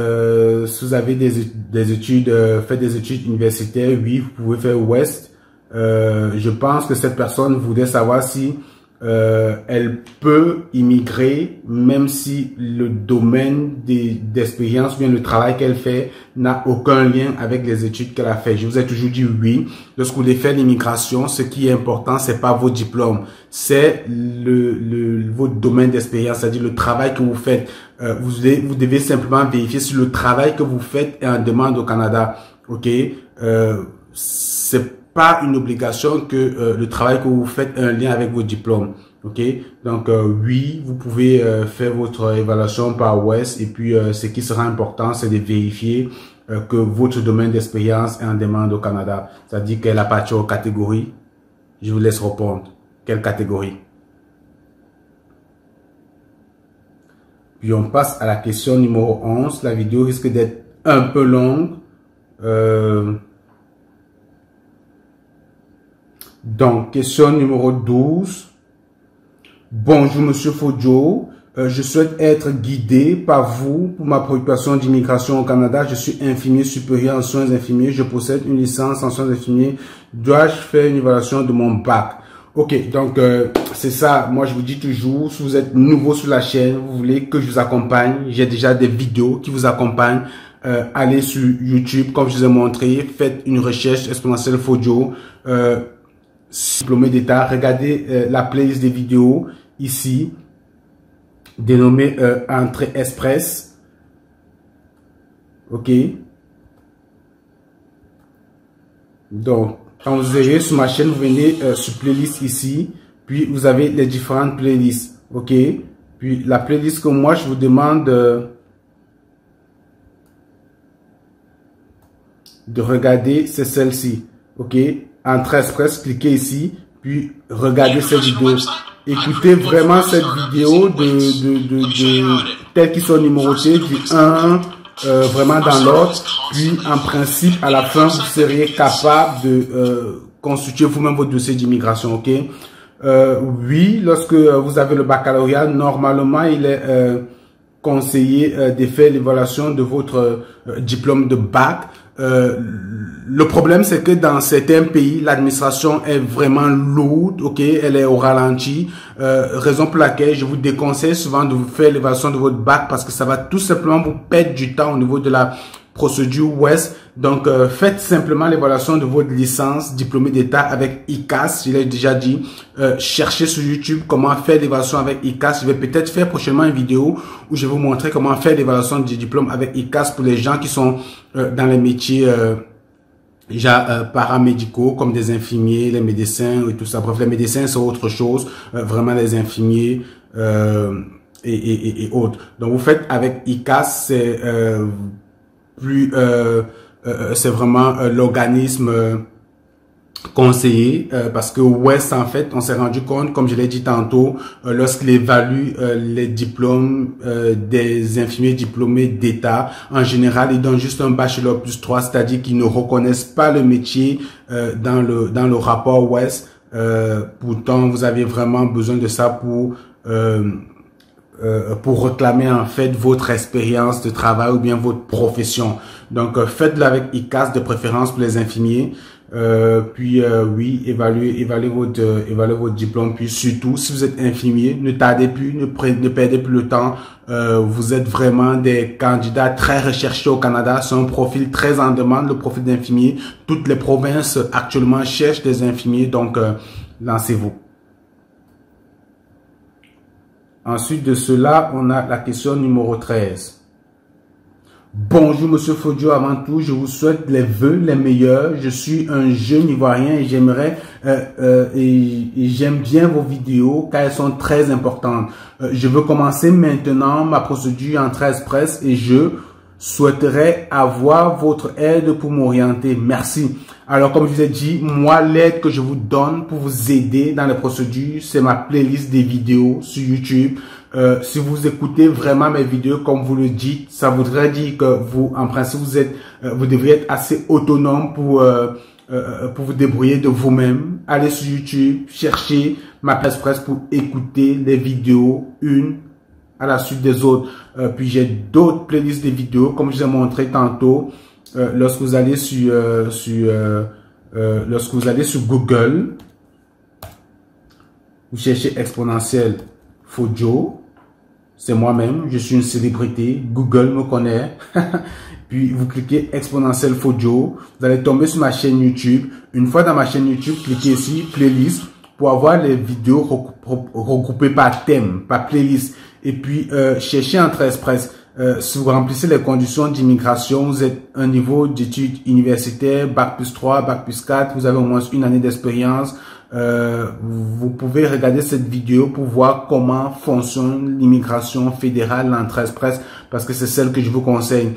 si vous avez des études, faites des études universitaires, oui, vous pouvez faire West. Je pense que cette personne voudrait savoir si elle peut immigrer même si le domaine d'expérience ou bien le travail qu'elle fait n'a aucun lien avec les études qu'elle a fait. Je vous ai toujours dit oui. Lorsque vous voulez faire l'immigration, ce qui est important, c'est pas vos diplômes, c'est votre domaine d'expérience, c'est-à-dire le travail que vous faites. Vous devez simplement vérifier si le travail que vous faites est en demande au Canada. Ok, c'est pas une obligation que le travail que vous faites ait un lien avec vos diplômes. Ok, donc oui, vous pouvez faire votre évaluation par WES et puis ce qui sera important, c'est de vérifier que votre domaine d'expérience est en demande au Canada. C'est-à-dire qu'elle appartient aux catégories. Je vous laisse répondre. Quelle catégorie? Puis on passe à la question numéro 11. La vidéo risque d'être un peu longue. Donc, question numéro 12. Bonjour, Monsieur Fodjo. Je souhaite être guidé par vous pour ma préoccupation d'immigration au Canada. Je suis infirmier supérieur en soins infirmiers. Je possède une licence en soins infirmiers. Dois-je faire une évaluation de mon bac? Ok, donc c'est ça. Moi, je vous dis toujours, si vous êtes nouveau sur la chaîne, vous voulez que je vous accompagne, j'ai déjà des vidéos qui vous accompagnent. Allez sur YouTube, comme je vous ai montré, faites une recherche exponentielle Fodjo, diplômé d'État. Regardez la playlist des vidéos ici, dénommée Entrée Express. Ok. Donc, quand vous irez sur ma chaîne, vous venez sur playlist ici, puis vous avez les différentes playlists. Ok. Puis la playlist que moi je vous demande de regarder, c'est celle-ci. Ok. Entrée Express, cliquez ici, puis regardez cette vidéo. Écoutez vraiment cette vidéo telles qu'ils sont numérotées du 1 vraiment dans l'ordre, puis en principe à la fin vous seriez capable de constituer vous-même votre dossier d'immigration. Ok. Oui, lorsque vous avez le baccalauréat, normalement il est conseillé de faire l'évaluation de votre diplôme de bac. Le problème, c'est que dans certains pays, l'administration est vraiment lourde, ok, elle est au ralenti, raison pour laquelle je vous déconseille souvent de vous faire l'évaluation de votre bac parce que ça va tout simplement vous perdre du temps au niveau de la procédure WES. Donc, faites simplement l'évaluation de votre licence diplômé d'État avec ICAS. Je l'ai déjà dit. Cherchez sur YouTube comment faire l'évaluation avec ICAS. Je vais peut-être faire prochainement une vidéo où je vais vous montrer comment faire l'évaluation du diplôme avec ICAS pour les gens qui sont dans les métiers déjà paramédicaux comme des infirmiers, les médecins et tout ça. Bref, les médecins c'est autre chose. Vraiment les infirmiers et autres. Donc, vous faites avec ICAS, c'est plus c'est vraiment l'organisme conseillé parce que WES en fait on s'est rendu compte, comme je l'ai dit tantôt, lorsqu'il évalue les diplômes des infirmiers diplômés d'État, en général ils donnent juste un bachelor plus 3, c'est-à-dire qu'ils ne reconnaissent pas le métier dans le rapport WES. Pourtant vous avez vraiment besoin de ça pour réclamer en fait votre expérience de travail ou bien votre profession. Donc faites-le avec ICAS de préférence pour les infirmiers. Puis oui, évaluez votre diplôme. Puis surtout, si vous êtes infirmier, ne tardez plus, ne perdez plus le temps. Vous êtes vraiment des candidats très recherchés au Canada. C'est un profil très en demande, le profil d'infirmier. Toutes les provinces actuellement cherchent des infirmiers, donc lancez-vous. Ensuite de cela, on a la question numéro 13. Bonjour Monsieur Fodjo, avant tout, je vous souhaite les vœux les meilleurs. Je suis un jeune Ivoirien et j'aimerais et j'aime bien vos vidéos car elles sont très importantes. Je veux commencer maintenant ma procédure Entrée Express et je souhaiterais avoir votre aide pour m'orienter. Merci. Alors, comme je vous ai dit, moi, l'aide que je vous donne pour vous aider dans les procédures, c'est ma playlist des vidéos sur YouTube. Si vous écoutez vraiment mes vidéos, comme vous le dites, ça voudrait dire que vous, en principe, vous devriez être assez autonome pour vous débrouiller de vous-même. Allez sur YouTube, cherchez ma playlist Express pour écouter les vidéos une à la suite des autres. Puis j'ai d'autres playlists de vidéos, comme je vous ai montré tantôt. Lorsque vous allez sur Google, vous cherchez exponentielle Fodjo, c'est moi-même, je suis une célébrité, Google me connaît. Puis vous cliquez exponentielle Fodjo, vous allez tomber sur ma chaîne YouTube. Une fois dans ma chaîne YouTube, cliquez ici playlist pour avoir les vidéos regroupées par thème, par playlist. Et puis cherchez Entrée Express. Si vous remplissez les conditions d'immigration, vous êtes un niveau d'études universitaires, bac plus 3, bac plus 4, vous avez au moins une année d'expérience. Vous pouvez regarder cette vidéo pour voir comment fonctionne l'immigration fédérale, l'entrée express, parce que c'est celle que je vous conseille.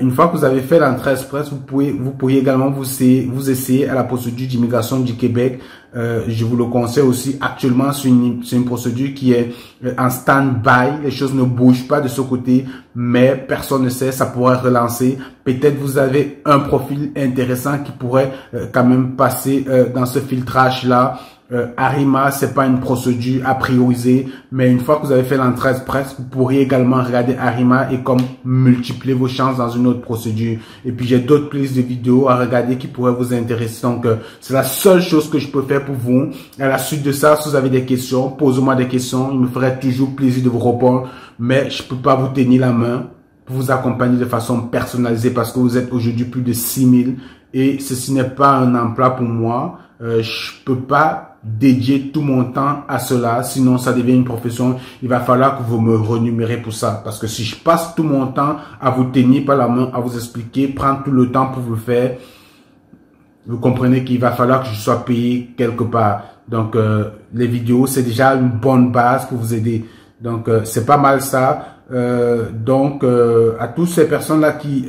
Une fois que vous avez fait l'entrée express, vous pourriez également vous essayer à la procédure d'immigration du Québec. Je vous le conseille aussi. Actuellement, c'est une procédure qui est en stand-by. Les choses ne bougent pas de ce côté, mais personne ne sait, ça pourrait relancer. Peut-être vous avez un profil intéressant qui pourrait quand même passer dans ce filtrage-là. Arima, c'est pas une procédure à prioriser, mais une fois que vous avez fait l'entrée express, vous pourriez également regarder Arima et comme multiplier vos chances dans une autre procédure. Et puis j'ai d'autres playlists de vidéos à regarder qui pourraient vous intéresser. Donc c'est la seule chose que je peux faire pour vous. À la suite de ça, si vous avez des questions, posez-moi des questions. Il me ferait toujours plaisir de vous répondre, mais je peux pas vous tenir la main pour vous accompagner de façon personnalisée parce que vous êtes aujourd'hui plus de 6000 et ceci n'est pas un emploi pour moi. Je peux pas dédier tout mon temps à cela, sinon ça devient une profession. Il va falloir que vous me renumérez pour ça, parce que si je passe tout mon temps à vous tenir par la main, à vous expliquer, prendre tout le temps pour vous le faire, vous comprenez qu'il va falloir que je sois payé quelque part. Donc les vidéos, c'est déjà une bonne base pour vous aider. Donc c'est pas mal ça. À toutes ces personnes-là qui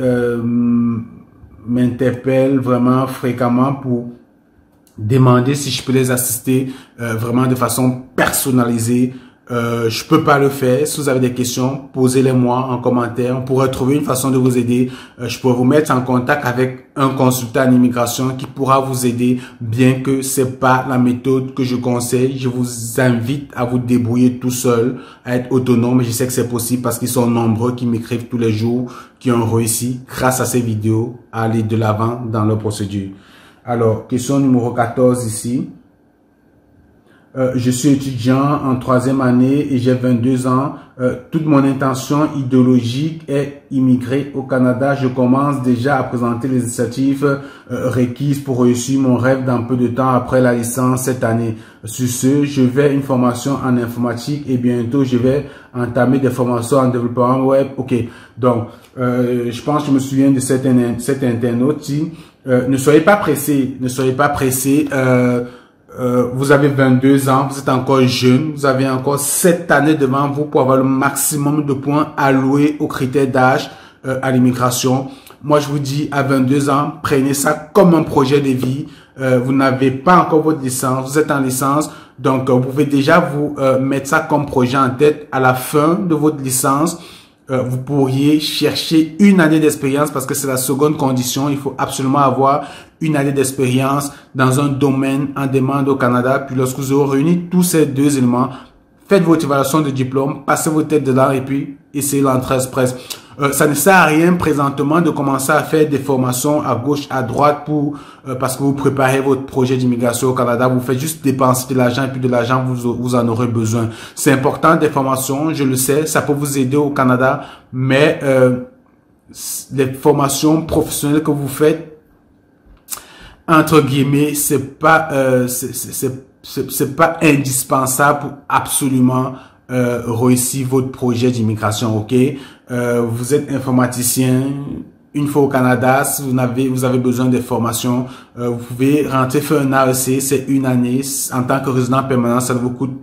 m'interpellent vraiment fréquemment pour demander si je peux les assister vraiment de façon personnalisée. Je peux pas le faire. Si vous avez des questions, posez-les-moi en commentaire. On pourrait trouver une façon de vous aider. Je pourrais vous mettre en contact avec un consultant en immigration qui pourra vous aider, bien que c'est pas la méthode que je conseille. Je vous invite à vous débrouiller tout seul, à être autonome. Je sais que c'est possible parce qu'ils sont nombreux qui m'écrivent tous les jours, qui ont réussi grâce à ces vidéos à aller de l'avant dans leur procédure. Alors, question numéro 14 ici. Je suis étudiant en 3e année et j'ai 22 ans. Toute mon intention idéologique est immigrer au Canada. Je commence déjà à présenter les initiatives requises pour réussir mon rêve dans peu de temps après la licence cette année. Sur ce, je vais une formation en informatique et bientôt je vais entamer des formations en développement web. Ok, donc je pense que je me souviens de cet internaute. Ne soyez pas pressé, ne soyez pas pressé. Vous avez 22 ans, vous êtes encore jeune, vous avez encore 7 années devant vous pour avoir le maximum de points alloués aux critères d'âge à l'immigration. Moi, je vous dis, à 22 ans, prenez ça comme un projet de vie. Vous n'avez pas encore votre licence, vous êtes en licence, donc vous pouvez déjà vous mettre ça comme projet en tête. À la fin de votre licence, vous pourriez chercher une année d'expérience parce que c'est la seconde condition. Il faut absolument avoir une année d'expérience dans un domaine en demande au Canada. Puis lorsque vous aurez réuni tous ces deux éléments, faites votre évaluation de diplôme, passez vos têtes dedans et puis essayez l'entrée express. Ça ne sert à rien présentement de commencer à faire des formations à gauche, à droite pour parce que vous préparez votre projet d'immigration au Canada. Vous faites juste dépenser de l'argent et puis de l'argent, vous en aurez besoin. C'est important des formations, je le sais, ça peut vous aider au Canada, mais les formations professionnelles que vous faites, entre guillemets, c'est pas indispensable pour absolument réussir votre projet d'immigration, ok? Vous êtes informaticien, une fois au Canada, si vous avez besoin de formations, vous pouvez rentrer faire un AEC, c'est une année. En tant que résident permanent, ça ne vous coûte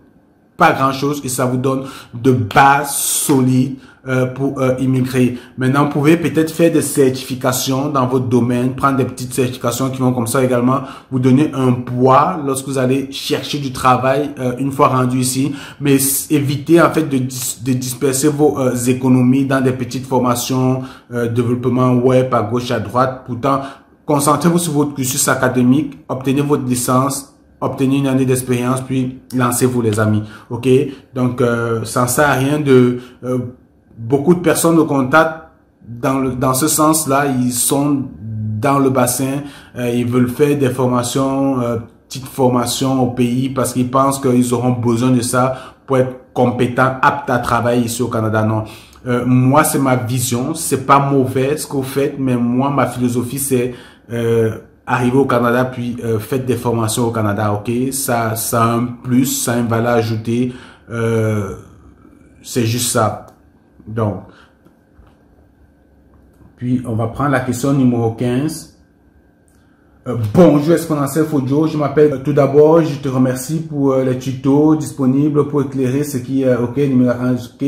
pas grand chose et ça vous donne de bases solides pour immigrer. Maintenant, vous pouvez peut-être faire des certifications dans votre domaine, prendre des petites certifications qui vont comme ça également vous donner un poids lorsque vous allez chercher du travail une fois rendu ici. Mais évitez en fait de disperser vos économies dans des petites formations, développement web à gauche, à droite. Pourtant, concentrez-vous sur votre cursus académique, obtenez votre licence, obtenez une année d'expérience, puis lancez-vous les amis. Ok, donc ça ne sert à rien de beaucoup de personnes me contactent dans ce sens-là. Ils sont dans le bassin, ils veulent faire des formations, petites formations au pays parce qu'ils pensent qu'ils auront besoin de ça pour être compétents, aptes à travailler ici au Canada. Non, moi c'est ma vision, c'est pas mauvais ce que vous faites, mais moi ma philosophie c'est arriver au Canada puis faites des formations au Canada. Ok, ça a un plus, ça a une valeur ajoutée. C'est juste ça. Donc, Puis, on va prendre la question numéro 15. Bonjour Exponentiel Fojo, je m'appelle. Tout d'abord, je te remercie pour les tutos disponibles pour éclairer ce qui est OK, numéro 1, OK.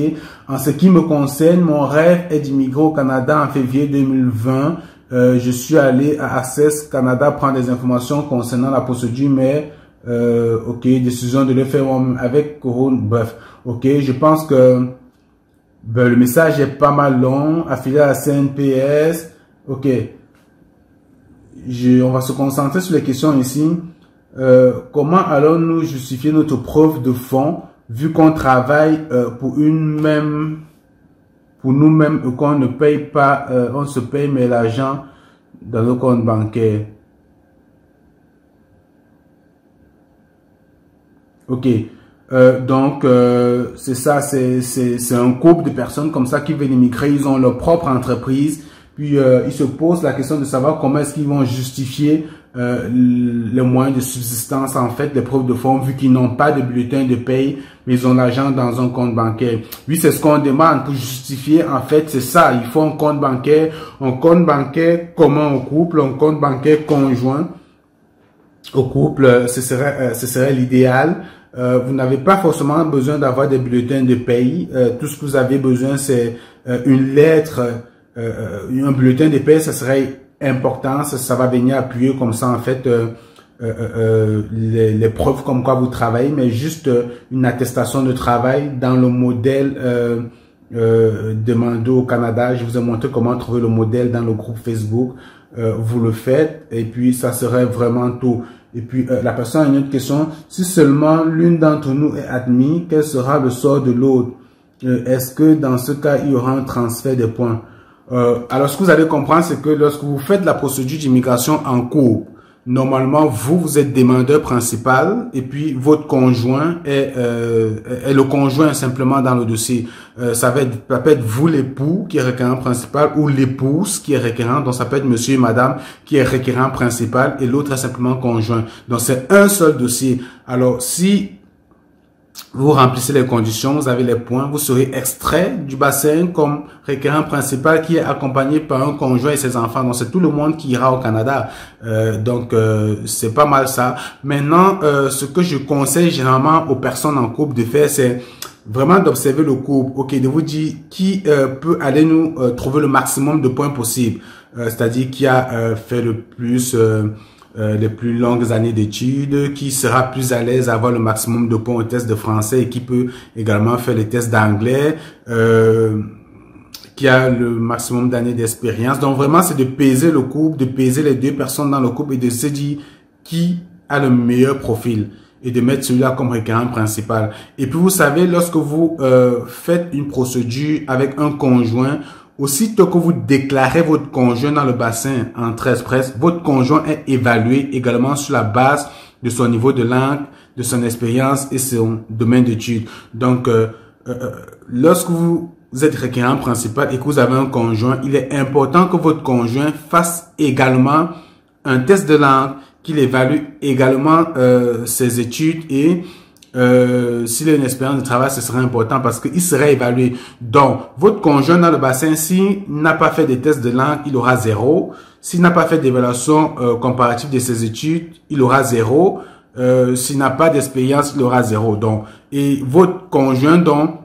En ce qui me concerne, mon rêve est d'immigrer au Canada en février 2020. Je suis allé à Access Canada prendre des informations concernant la procédure, mais OK, décision de le faire avec Corona. Bref, OK, je pense que le message est pas mal long, affilié à la CNPS. OK. On va se concentrer sur les questions ici. Comment allons-nous justifier notre preuve de fonds vu qu'on travaille pour nous-mêmes, qu'on ne paye pas, on se paye mais l'argent dans le compte bancaire. Ok. Donc, c'est ça, c'est un couple de personnes comme ça qui veulent immigrer, ils ont leur propre entreprise. Puis, ils se posent la question de savoir comment est-ce qu'ils vont justifier les moyens de subsistance, en fait, les preuves de fonds, vu qu'ils n'ont pas de bulletin de paye, mais ils ont l'argent dans un compte bancaire. Oui, c'est ce qu'on demande pour justifier, en fait, c'est ça. Il faut un compte bancaire commun au couple, un compte bancaire conjoint au couple, ce serait l'idéal. Vous n'avez pas forcément besoin d'avoir des bulletins de paye. Tout ce que vous avez besoin, c'est une lettre. Un bulletin de paie, ça serait important, ça va venir appuyer comme ça en fait les preuves comme quoi vous travaillez, mais juste une attestation de travail dans le modèle demandé au Canada. Je vous ai montré comment trouver le modèle dans le groupe Facebook. Vous le faites et puis ça serait vraiment tout. Et puis la personne a une autre question. Si seulement l'une d'entre nous est admise, quel sera le sort de l'autre? Est-ce que dans ce cas, il y aura un transfert des points? Alors, ce que vous allez comprendre, c'est que lorsque vous faites la procédure d'immigration en couple, normalement, vous êtes demandeur principal et puis votre conjoint est le conjoint simplement dans le dossier. Ça peut être vous l'époux qui est requérant principal ou l'épouse qui est requérant. Donc, ça peut être monsieur et madame qui est requérant principal et l'autre est simplement conjoint. Donc, c'est un seul dossier. Alors, si vous remplissez les conditions, vous avez les points, vous serez extrait du bassin comme requérant principal qui est accompagné par un conjoint et ses enfants. Donc, c'est tout le monde qui ira au Canada. C'est pas mal ça. Maintenant, ce que je conseille généralement aux personnes en couple de faire, c'est vraiment d'observer le couple. Ok, de vous dire qui peut aller nous trouver le maximum de points possible. C'est-à-dire qui a fait le plus... les plus longues années d'études, qui sera plus à l'aise à avoir le maximum de points au test de français et qui peut également faire les tests d'anglais, qui a le maximum d'années d'expérience. Donc vraiment, c'est de peser le couple, de peser les deux personnes dans le couple et de se dire qui a le meilleur profil et de mettre celui-là comme requérant principal. Et puis vous savez, lorsque vous faites une procédure avec un conjoint, aussitôt que vous déclarez votre conjoint dans le bassin en Express, votre conjoint est évalué également sur la base de son niveau de langue, de son expérience et son domaine d'études. Donc, lorsque vous êtes requérant principal et que vous avez un conjoint, il est important que votre conjoint fasse également un test de langue, qu'il évalue également ses études et s'il a une expérience de travail, ce serait important parce qu'il serait évalué. Donc, votre conjoint dans le bassin, s'il n'a pas fait des tests de langue, il aura 0. S'il n'a pas fait d'évaluation comparative de ses études, il aura 0. S'il n'a pas d'expérience, il aura 0. Donc, et votre conjoint, donc,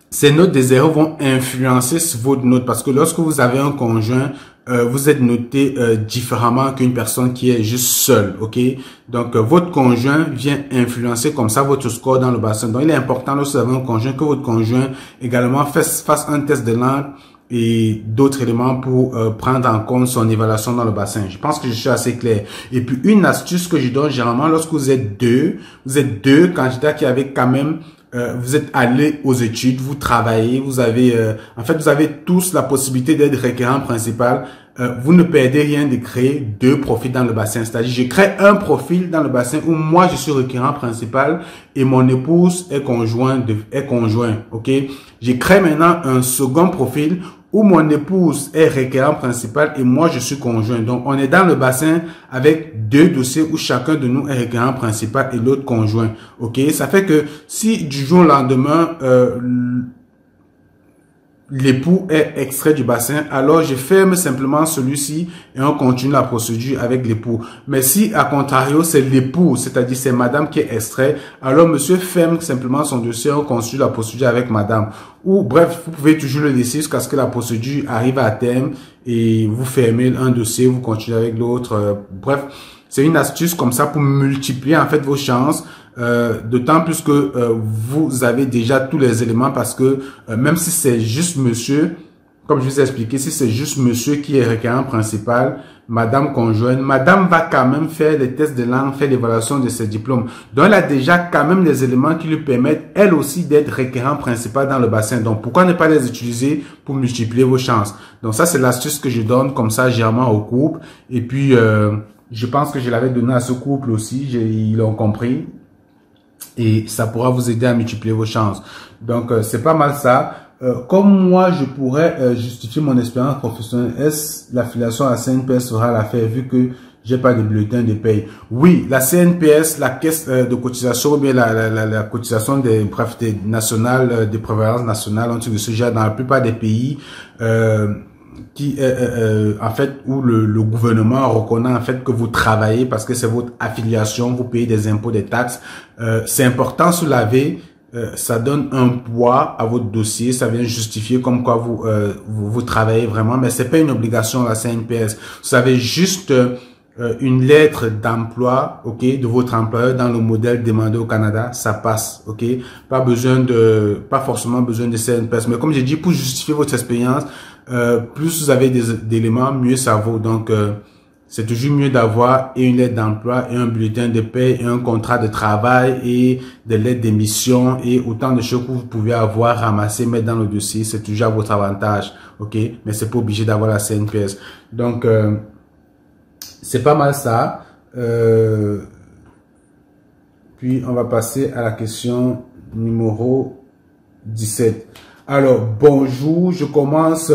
ces notes de 0 vont influencer sur votre note parce que lorsque vous avez un conjoint, vous êtes noté différemment qu'une personne qui est juste seule, ok? Donc, votre conjoint vient influencer comme ça votre score dans le bassin. Donc, il est important lorsque vous avez un conjoint que votre conjoint également fasse un test de langue et d'autres éléments pour prendre en compte son évaluation dans le bassin. Je pense que je suis assez clair. Et puis, une astuce que je donne généralement lorsque vous êtes deux candidats qui avaient quand même vous êtes allé aux études, vous travaillez, vous avez, en fait, vous avez tous la possibilité d'être requérant principal. Vous ne perdez rien de créer deux profils dans le bassin. C'est-à-dire, je crée un profil dans le bassin où moi, je suis requérant principal et mon épouse est conjoint, ok? Je crée maintenant un second profil où mon épouse est requérant principal et moi, je suis conjoint. Donc, on est dans le bassin avec deux dossiers où chacun de nous est requérant principal et l'autre conjoint. OK? Ça fait que si du jour au lendemain, l'époux est extrait du bassin, alors je ferme simplement celui-ci et on continue la procédure avec l'époux. Mais si, à contrario, c'est l'époux, c'est-à-dire c'est madame qui est extrait, alors monsieur ferme simplement son dossier et on continue la procédure avec madame. Ou bref, vous pouvez toujours le laisser jusqu'à ce que la procédure arrive à terme et vous fermez un dossier, vous continuez avec l'autre. Bref, c'est une astuce comme ça pour multiplier en fait vos chances. D'autant plus que vous avez déjà tous les éléments parce que même si c'est juste monsieur, comme je vous ai expliqué, si c'est juste monsieur qui est requérant principal, madame conjointe, madame va quand même faire les tests de langue, faire l'évaluation de ses diplômes. Donc elle a déjà quand même les éléments qui lui permettent elle aussi d'être requérant principal dans le bassin. Donc pourquoi ne pas les utiliser pour multiplier vos chances? Donc ça c'est l'astuce que je donne comme ça généralement au couple. Et puis je pense que je l'avais donné à ce couple aussi, ils l'ont compris. Et ça pourra vous aider à multiplier vos chances. Donc, c'est pas mal ça. Comme moi, je pourrais justifier mon expérience professionnelle, est-ce l'affiliation à la CNPS fera l'affaire vu que j'ai pas de bulletin de paye? Oui, la CNPS, la caisse de cotisation, ou bien la cotisation des nationales, des prévoyances nationales, un truc de ce genre dans la plupart des pays, en fait, où le gouvernement reconnaît en fait que vous travaillez parce que c'est votre affiliation, vous payez des impôts, des taxes. C'est important sous la V, ça donne un poids à votre dossier, ça vient justifier comme quoi vous travaillez vraiment, mais c'est pas une obligation la CNPS. Vous avez juste une lettre d'emploi, ok, de votre employeur dans le modèle demandé au Canada, ça passe, ok. Pas forcément besoin de CNPS, mais comme j'ai dit, pour justifier votre expérience, plus vous avez d'éléments, mieux ça vaut. Donc, c'est toujours mieux d'avoir une lettre d'emploi et un bulletin de paie et un contrat de travail et des lettres d'émission et autant de choses que vous pouvez avoir ramassé, mettre dans le dossier. C'est toujours à votre avantage, ok? Mais c'est pas obligé d'avoir la CNPS. Donc, c'est pas mal ça. Puis, on va passer à la question numéro 17. Alors, bonjour, je commence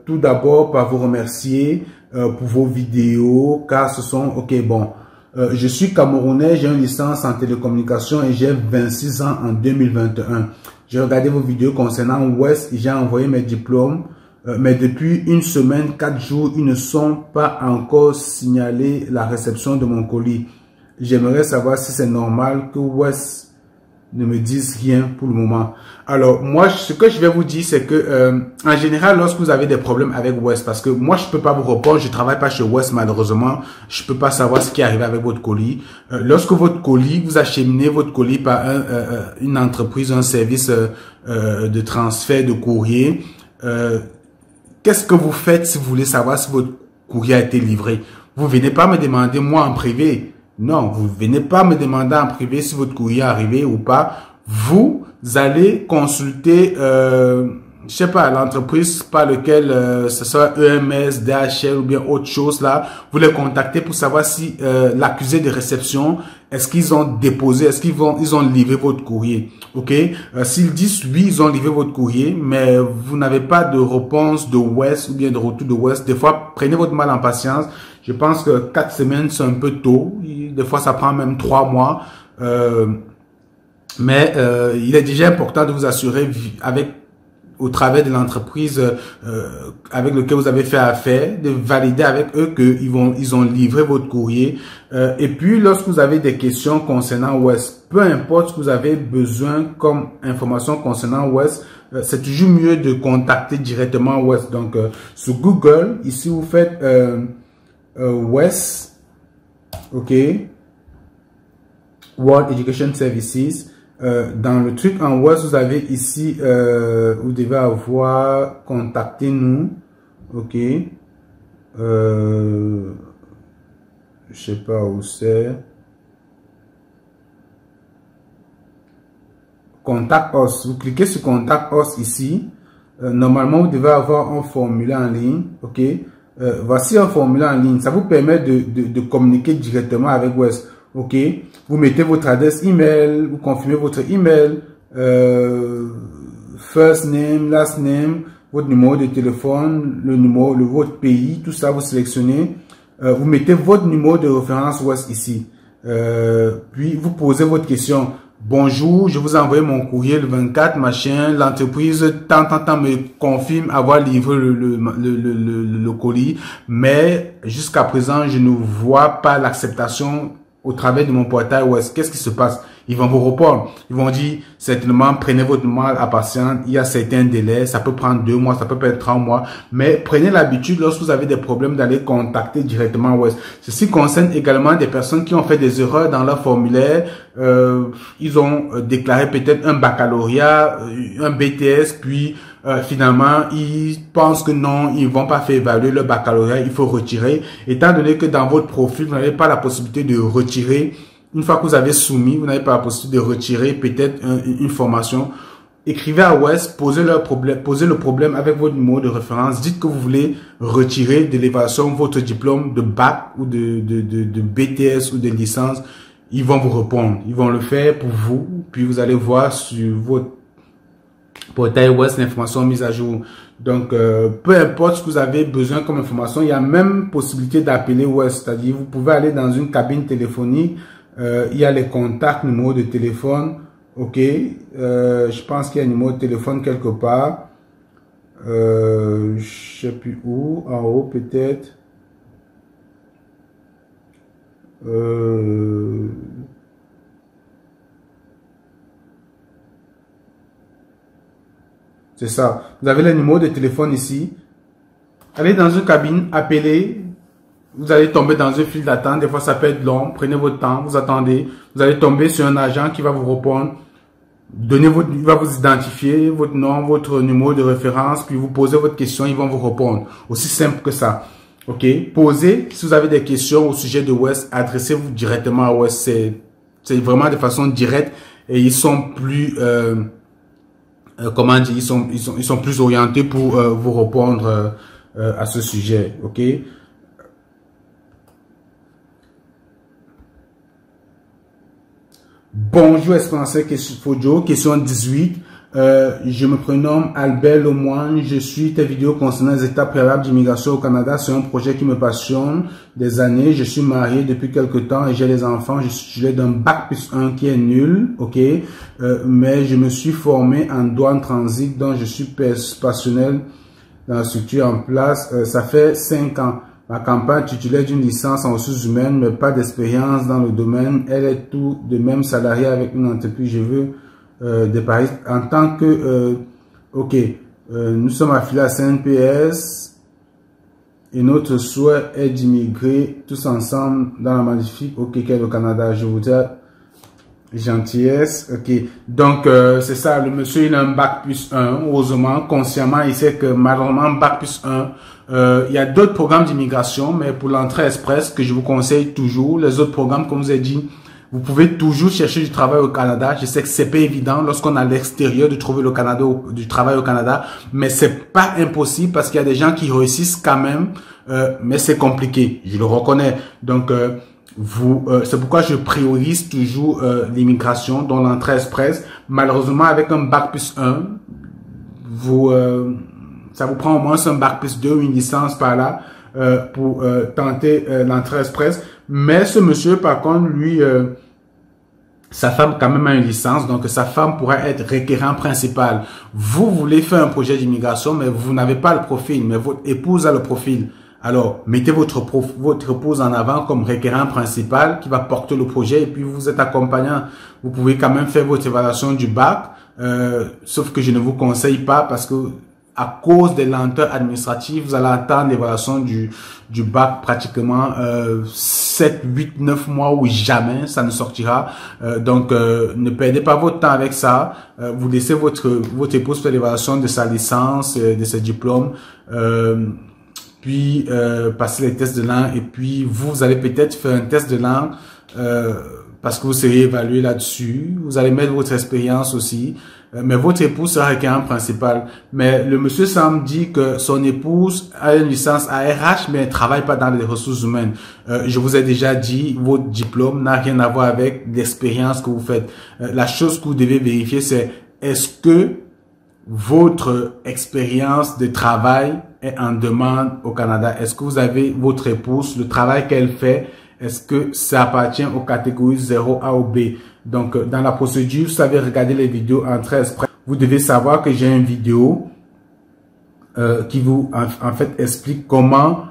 tout d'abord par vous remercier pour vos vidéos, car ce sont, je suis Camerounais, j'ai une licence en télécommunication et j'ai 26 ans en 2021. J'ai regardé vos vidéos concernant West et j'ai envoyé mes diplômes, mais depuis une semaine, 4 jours, ils ne sont pas encore signalés la réception de mon colis. J'aimerais savoir si c'est normal que West ne me disent rien pour le moment. Alors, moi, ce que je vais vous dire, c'est que, en général, lorsque vous avez des problèmes avec West, parce que moi, je peux pas vous répondre, je travaille pas chez West, malheureusement, je peux pas savoir ce qui est arrivé avec votre colis. Lorsque votre colis, vous acheminez votre colis par une entreprise, un service de transfert de courrier, qu'est-ce que vous faites si vous voulez savoir si votre courrier a été livré? Vous venez pas me demander, moi, en privé. Non, vous venez pas me demander en privé si votre courrier est arrivé ou pas. Vous allez consulter, je sais pas, l'entreprise par laquelle ce soit EMS, DHL ou bien autre chose là. Vous les contactez pour savoir si l'accusé de réception, est-ce qu'ils ont déposé, est-ce qu'ils ont livré votre courrier, ok? S'ils disent oui, ils ont livré votre courrier, mais vous n'avez pas de réponse de West ou bien de retour de West. Des fois, prenez votre mal en patience. Je pense que 4 semaines, c'est un peu tôt. Des fois, ça prend même 3 mois. Mais il est déjà important de vous assurer au travers de l'entreprise avec laquelle vous avez fait affaire, de valider avec eux qu'ils ont livré votre courrier. Et puis, lorsque vous avez des questions concernant West, peu importe ce que vous avez besoin comme information concernant West, c'est toujours mieux de contacter directement West. Donc, sur Google, ici, vous faites West, ok, World Education Services. Dans le truc en West, vous avez ici, vous devez avoir contactez-nous, ok, je sais pas où c'est, Contact Us. Vous cliquez sur Contact Us ici. Normalement, vous devez avoir un formulaire en ligne, ok. Voici un formulaire en ligne. Ça vous permet de communiquer directement avec West. Ok, vous mettez votre adresse email, vous confirmez votre email, first name, last name, votre numéro de téléphone, votre pays, tout ça vous sélectionnez. Vous mettez votre numéro de référence West ici. Puis vous posez votre question. bonjour, je vous ai envoyé mon courrier le 24, machin, l'entreprise tant me confirme avoir livré le colis, mais jusqu'à présent, je ne vois pas l'acceptation au travers de mon portail web. Qu'est-ce qui se passe? Ils vont vous répondre. Ils vont dire, certainement, prenez votre mal à patience. Il y a certains délais. Ça peut prendre 2 mois, ça peut prendre 3 mois. Mais prenez l'habitude, lorsque vous avez des problèmes, d'aller contacter directement West. Ceci concerne également des personnes qui ont fait des erreurs dans leur formulaire. Ils ont déclaré peut-être un baccalauréat, un BTS, puis finalement, ils pensent que non, ils vont pas faire évaluer le baccalauréat, il faut retirer. Étant donné que dans votre profil, vous n'avez pas la possibilité de retirer. Une fois que vous avez soumis, vous n'avez pas la possibilité de retirer peut-être une formation. Écrivez à West, posez le problème avec votre numéro de référence. Dites que vous voulez retirer de l'évaluation votre diplôme de bac ou de BTS ou de licence. Ils vont vous répondre. Ils vont le faire pour vous. Puis vous allez voir sur votre portail West l'information mise à jour. Donc, peu importe ce que vous avez besoin comme information, il y a même possibilité d'appeler West. C'est-à-dire, vous pouvez aller dans une cabine téléphonique. Il y a les contacts, numéro de téléphone. Ok. Je pense qu'il y a un numéro de téléphone quelque part. Je sais plus où. En haut peut-être. C'est ça. Vous avez le numéro de téléphone ici. Allez dans une cabine, appelez. Vous allez tomber dans une file d'attente. Des fois, ça peut être long. Prenez votre temps. Vous attendez. Vous allez tomber sur un agent qui va vous répondre. Il va vous identifier votre nom, votre numéro de référence. Puis vous posez votre question. Ils vont vous répondre. Aussi simple que ça. OK. Posez. Si vous avez des questions au sujet de West, adressez-vous directement à West. C'est vraiment de façon directe. Et ils sont plus, comment dire, ils sont plus orientés pour vous répondre à ce sujet. OK. Bonjour Espérancé Fojo, question 18. Je me prénomme Albert Lemoine. Je suis tes vidéos concernant les étapes préalables d'immigration au Canada. C'est un projet qui me passionne des années. Je suis marié depuis quelque temps et j'ai des enfants. Je suis d'un bac plus 1 qui est nul, ok. Mais je me suis formé en douane transit, dont je suis passionnel dans la structure en place. Ça fait 5 ans. Ma campagne titulaire d'une licence en ressources humaines, mais pas d'expérience dans le domaine. Elle est tout de même salariée avec une entreprise. Je veux de Paris en tant que nous sommes affiliés à CNPS et notre souhait est d'immigrer tous ensemble dans la magnifique qu'est le Canada. Je vous dis gentillesse. Ok, donc c'est ça, le monsieur il a un bac plus 1. Heureusement, consciemment il sait que malheureusement bac plus 1, il y a d'autres programmes d'immigration, mais pour l'entrée express que je vous conseille toujours, les autres programmes comme je vous ai dit, vous pouvez toujours chercher du travail au Canada. Je sais que c'est pas évident lorsqu'on est à l'extérieur de trouver du travail au Canada, mais c'est pas impossible parce qu'il y a des gens qui réussissent quand même, mais c'est compliqué, je le reconnais. Donc c'est pourquoi je priorise toujours l'immigration, dont l'entrée express. Malheureusement, avec un bac plus 1, ça vous prend au moins un bac plus 2 ou une licence par là pour tenter l'entrée express. Mais ce monsieur, par contre, lui, sa femme quand même a une licence, donc sa femme pourrait être requérant principal. Vous voulez faire un projet d'immigration, mais vous n'avez pas le profil, mais votre épouse a le profil. Alors, mettez votre épouse en avant comme requérant principal qui va porter le projet et puis vous êtes accompagnant. Vous pouvez quand même faire votre évaluation du bac, sauf que je ne vous conseille pas parce que à cause des lenteurs administratives, vous allez attendre l'évaluation du bac pratiquement 7, 8, 9 mois ou jamais, ça ne sortira. Donc, ne perdez pas votre temps avec ça. Vous laissez votre épouse faire l'évaluation de sa licence, de ses diplômes, puis passer les tests de langue. Et puis, vous allez peut-être faire un test de langue parce que vous serez évalué là-dessus. Vous allez mettre votre expérience aussi. Mais votre épouse sera requérant principal. Mais le monsieur semble dire que son épouse a une licence ARH, mais elle ne travaille pas dans les ressources humaines. Je vous ai déjà dit, votre diplôme n'a rien à voir avec l'expérience que vous faites. La chose que vous devez vérifier, c'est est-ce que votre expérience de travail est en demande au Canada? Est-ce que vous avez votre épouse, le travail qu'elle fait, est-ce que ça appartient aux catégories 0A ou B. Donc, dans la procédure, vous savez regarder les vidéos Entrée Express. Vous devez savoir que j'ai une vidéo qui vous, en fait, explique comment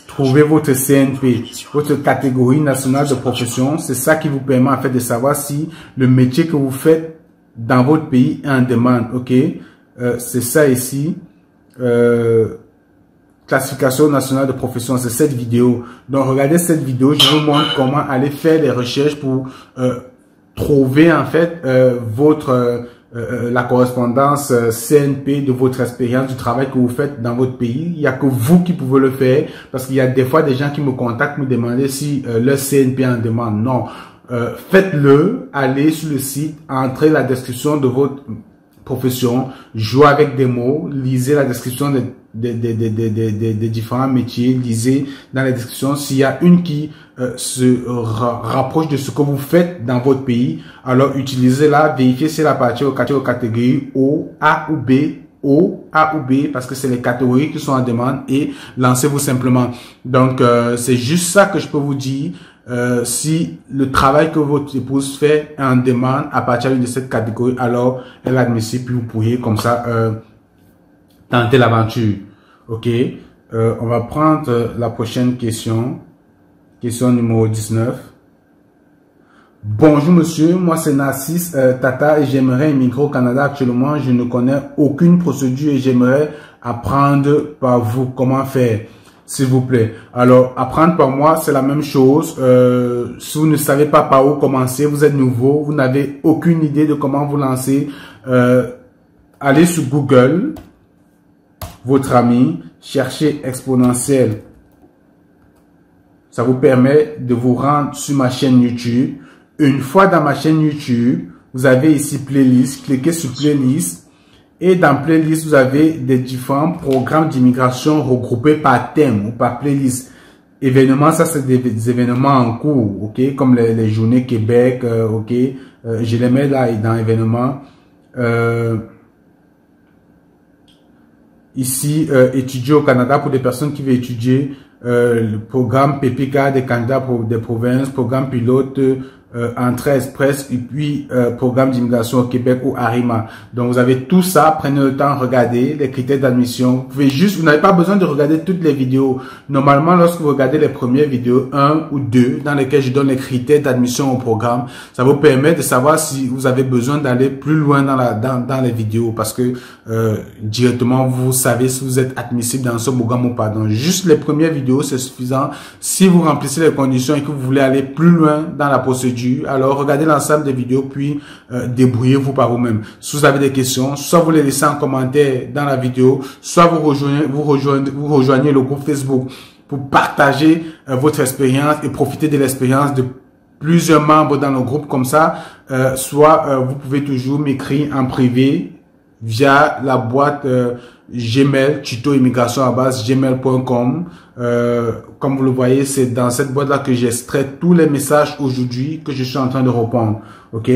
trouver votre CNP, votre catégorie nationale de profession. C'est ça qui vous permet, en fait, de savoir si le métier que vous faites dans votre pays est en demande. OK? C'est ça ici. Classification nationale de profession, c'est cette vidéo. Donc, regardez cette vidéo. Je vous montre comment aller faire des recherches pour trouver, en fait, la correspondance CNP de votre expérience, du travail que vous faites dans votre pays. Il n'y a que vous qui pouvez le faire, parce qu'il y a des fois des gens qui me contactent, me demander si le CNP en demande. Non, faites-le, allez sur le site, entrez la description de votre profession, jouez avec des mots, lisez la description des différents métiers, lisez dans la description s'il y a une qui se rapproche de ce que vous faites dans votre pays, alors utilisez-la, vérifiez si elle appartient aux catégories O, A ou B, O, A ou B, parce que c'est les catégories qui sont en demande, et lancez-vous simplement. Donc, c'est juste ça que je peux vous dire. Si le travail que votre épouse fait est en demande à partir de cette catégorie, alors elle est admissible, puis vous pourriez comme ça tenter l'aventure. OK? On va prendre la prochaine question. Question numéro 19. Bonjour monsieur, moi c'est Narcisse Tata et j'aimerais immigrer au Canada actuellement. Je ne connais aucune procédure et j'aimerais apprendre par vous. Comment faire? S'il vous plaît. Alors, apprendre par moi, c'est la même chose. Si vous ne savez pas par où commencer, vous êtes nouveau, vous n'avez aucune idée de comment vous lancer, allez sur Google, votre ami, cherchez exponentiel. Ça vous permet de vous rendre sur ma chaîne YouTube. Une fois dans ma chaîne YouTube, vous avez ici playlist, cliquez sur playlist. Et dans playlist, vous avez des différents programmes d'immigration regroupés par thème ou par playlist. Événements, ça c'est des événements en cours, ok, comme les journées Québec, ok. Je les mets là dans événements. Ici, étudier au Canada pour des personnes qui veulent étudier. Le programme PPK des candidats des provinces, programme pilote. Entrée Express et puis programme d'immigration au Québec ou ARIMA. Donc vous avez tout ça, prenez le temps, regardez les critères d'admission. Vous n'avez pas besoin de regarder toutes les vidéos. Normalement, lorsque vous regardez les premières vidéos, 1 ou 2, dans lesquelles je donne les critères d'admission au programme, ça vous permet de savoir si vous avez besoin d'aller plus loin dans les vidéos, parce que directement vous savez si vous êtes admissible dans ce programme ou pas. Donc juste les premières vidéos, c'est suffisant. Si vous remplissez les conditions et que vous voulez aller plus loin dans la procédure, alors regardez l'ensemble des vidéos puis débrouillez-vous par vous-même. Si vous avez des questions, soit vous les laissez en commentaire dans la vidéo, soit vous rejoignez le groupe Facebook pour partager votre expérience et profiter de l'expérience de plusieurs membres dans le groupe comme ça. Soit vous pouvez toujours m'écrire en privé via la boîte Gmail, tutoimmigration@gmail.com. Comme vous le voyez, c'est dans cette boîte-là que j'extrais tous les messages aujourd'hui que je suis en train de répondre. OK?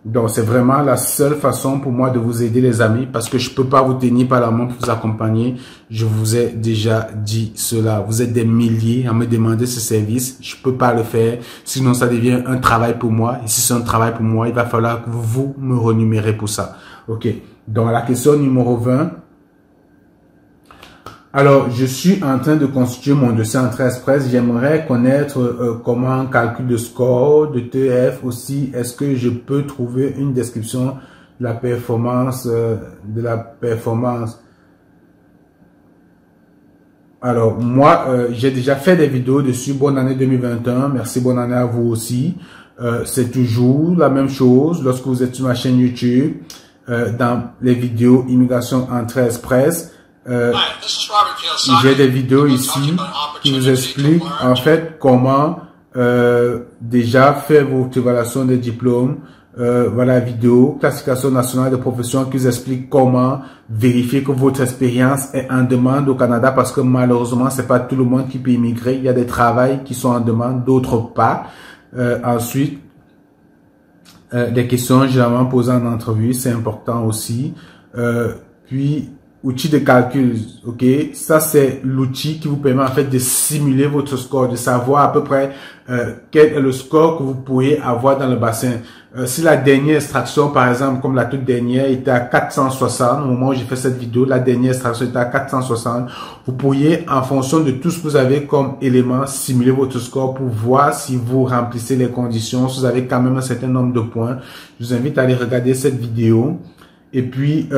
Donc, c'est vraiment la seule façon pour moi de vous aider, les amis, parce que je peux pas vous tenir par la main pour vous accompagner. Je vous ai déjà dit cela. Vous êtes des milliers à me demander ce service. Je peux pas le faire. Sinon, ça devient un travail pour moi. Et si c'est un travail pour moi, il va falloir que vous me renumérez pour ça. OK? Donc, la question numéro 20. Alors, je suis en train de constituer mon dossier Entrée Express. J'aimerais connaître comment on calcule le score de TF aussi. Est-ce que je peux trouver une description de la performance Alors, moi, j'ai déjà fait des vidéos dessus. Bonne année 2021. Merci, bonne année à vous aussi. C'est toujours la même chose lorsque vous êtes sur ma chaîne YouTube. Dans les vidéos Immigration Entrée Express. J'ai des vidéos ici qui vous expliquent en fait comment déjà faire votre évaluation des diplômes. Voilà la vidéo classification nationale de profession qui vous explique comment vérifier que votre expérience est en demande au Canada, parce que malheureusement c'est pas tout le monde qui peut immigrer. Il y a des travails qui sont en demande, d'autres pas. Ensuite, des questions généralement posées en entrevue, c'est important aussi. Puis outil de calcul, ok, ça c'est l'outil qui vous permet en fait de simuler votre score, de savoir à peu près quel est le score que vous pourriez avoir dans le bassin. Si la dernière extraction, par exemple, comme la toute dernière, était à 460, au moment où j'ai fait cette vidéo, la dernière extraction était à 460, vous pourriez, en fonction de tout ce que vous avez comme élément, simuler votre score pour voir si vous remplissez les conditions, si vous avez quand même un certain nombre de points. Je vous invite à aller regarder cette vidéo. Et puis,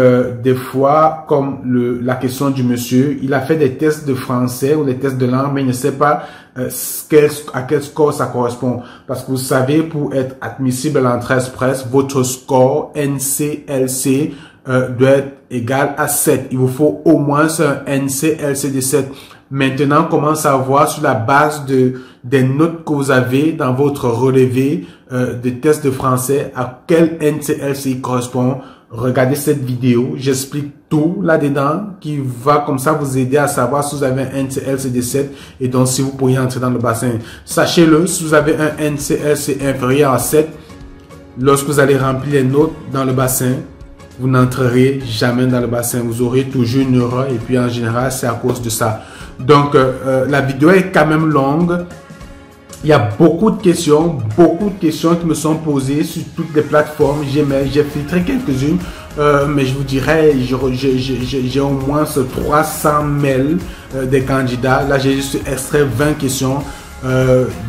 des fois, comme la question du monsieur, il a fait des tests de français ou des tests de langue, mais il ne sait pas à quel score ça correspond. Parce que vous savez, pour être admissible à l'entrée express, votre score NCLC doit être égal à 7. Il vous faut au moins un NCLC de 7. Maintenant, comment savoir sur la base des notes que vous avez dans votre relevé de test de français à quel NCLC il correspond? Regardez cette vidéo, j'explique tout là-dedans qui va comme ça vous aider à savoir si vous avez un NCLC de 7 et donc si vous pourriez entrer dans le bassin. Sachez-le, si vous avez un NCLC inférieur à 7, lorsque vous allez remplir les notes dans le bassin, vous n'entrerez jamais dans le bassin. Vous aurez toujours une erreur et puis en général, c'est à cause de ça. Donc, la vidéo est quand même longue. Il y a beaucoup de questions qui me sont posées sur toutes les plateformes. J'ai filtré quelques-unes, mais je vous dirais, j'ai au moins 300 mails des candidats. Là, j'ai juste extrait 20 questions.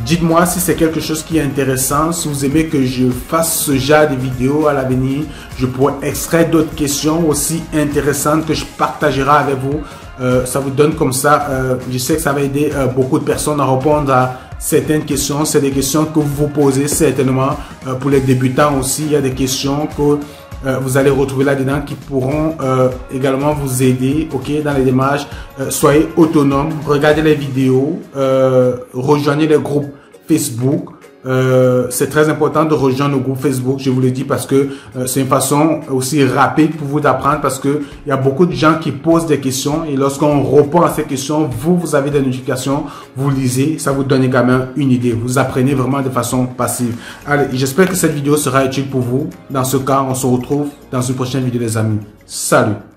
Dites-moi si c'est quelque chose qui est intéressant. Si vous aimez que je fasse ce genre de vidéos à l'avenir, je pourrais extraire d'autres questions aussi intéressantes que je partagerai avec vous. Ça vous donne comme ça, je sais que ça va aider beaucoup de personnes à répondre à certaines questions. C'est des questions que vous vous posez certainement pour les débutants aussi. Il y a des questions que vous allez retrouver là-dedans qui pourront également vous aider, ok, dans les démarches. Soyez autonome, regardez les vidéos, rejoignez les groupes Facebook. C'est très important de rejoindre le groupe Facebook, je vous le dis, parce que c'est une façon aussi rapide pour vous d'apprendre, parce que il y a beaucoup de gens qui posent des questions et lorsqu'on répond à ces questions, vous avez des notifications, vous lisez, ça vous donne également une idée. Vous apprenez vraiment de façon passive. Allez, j'espère que cette vidéo sera utile pour vous. Dans ce cas, on se retrouve dans une prochaine vidéo, les amis. Salut!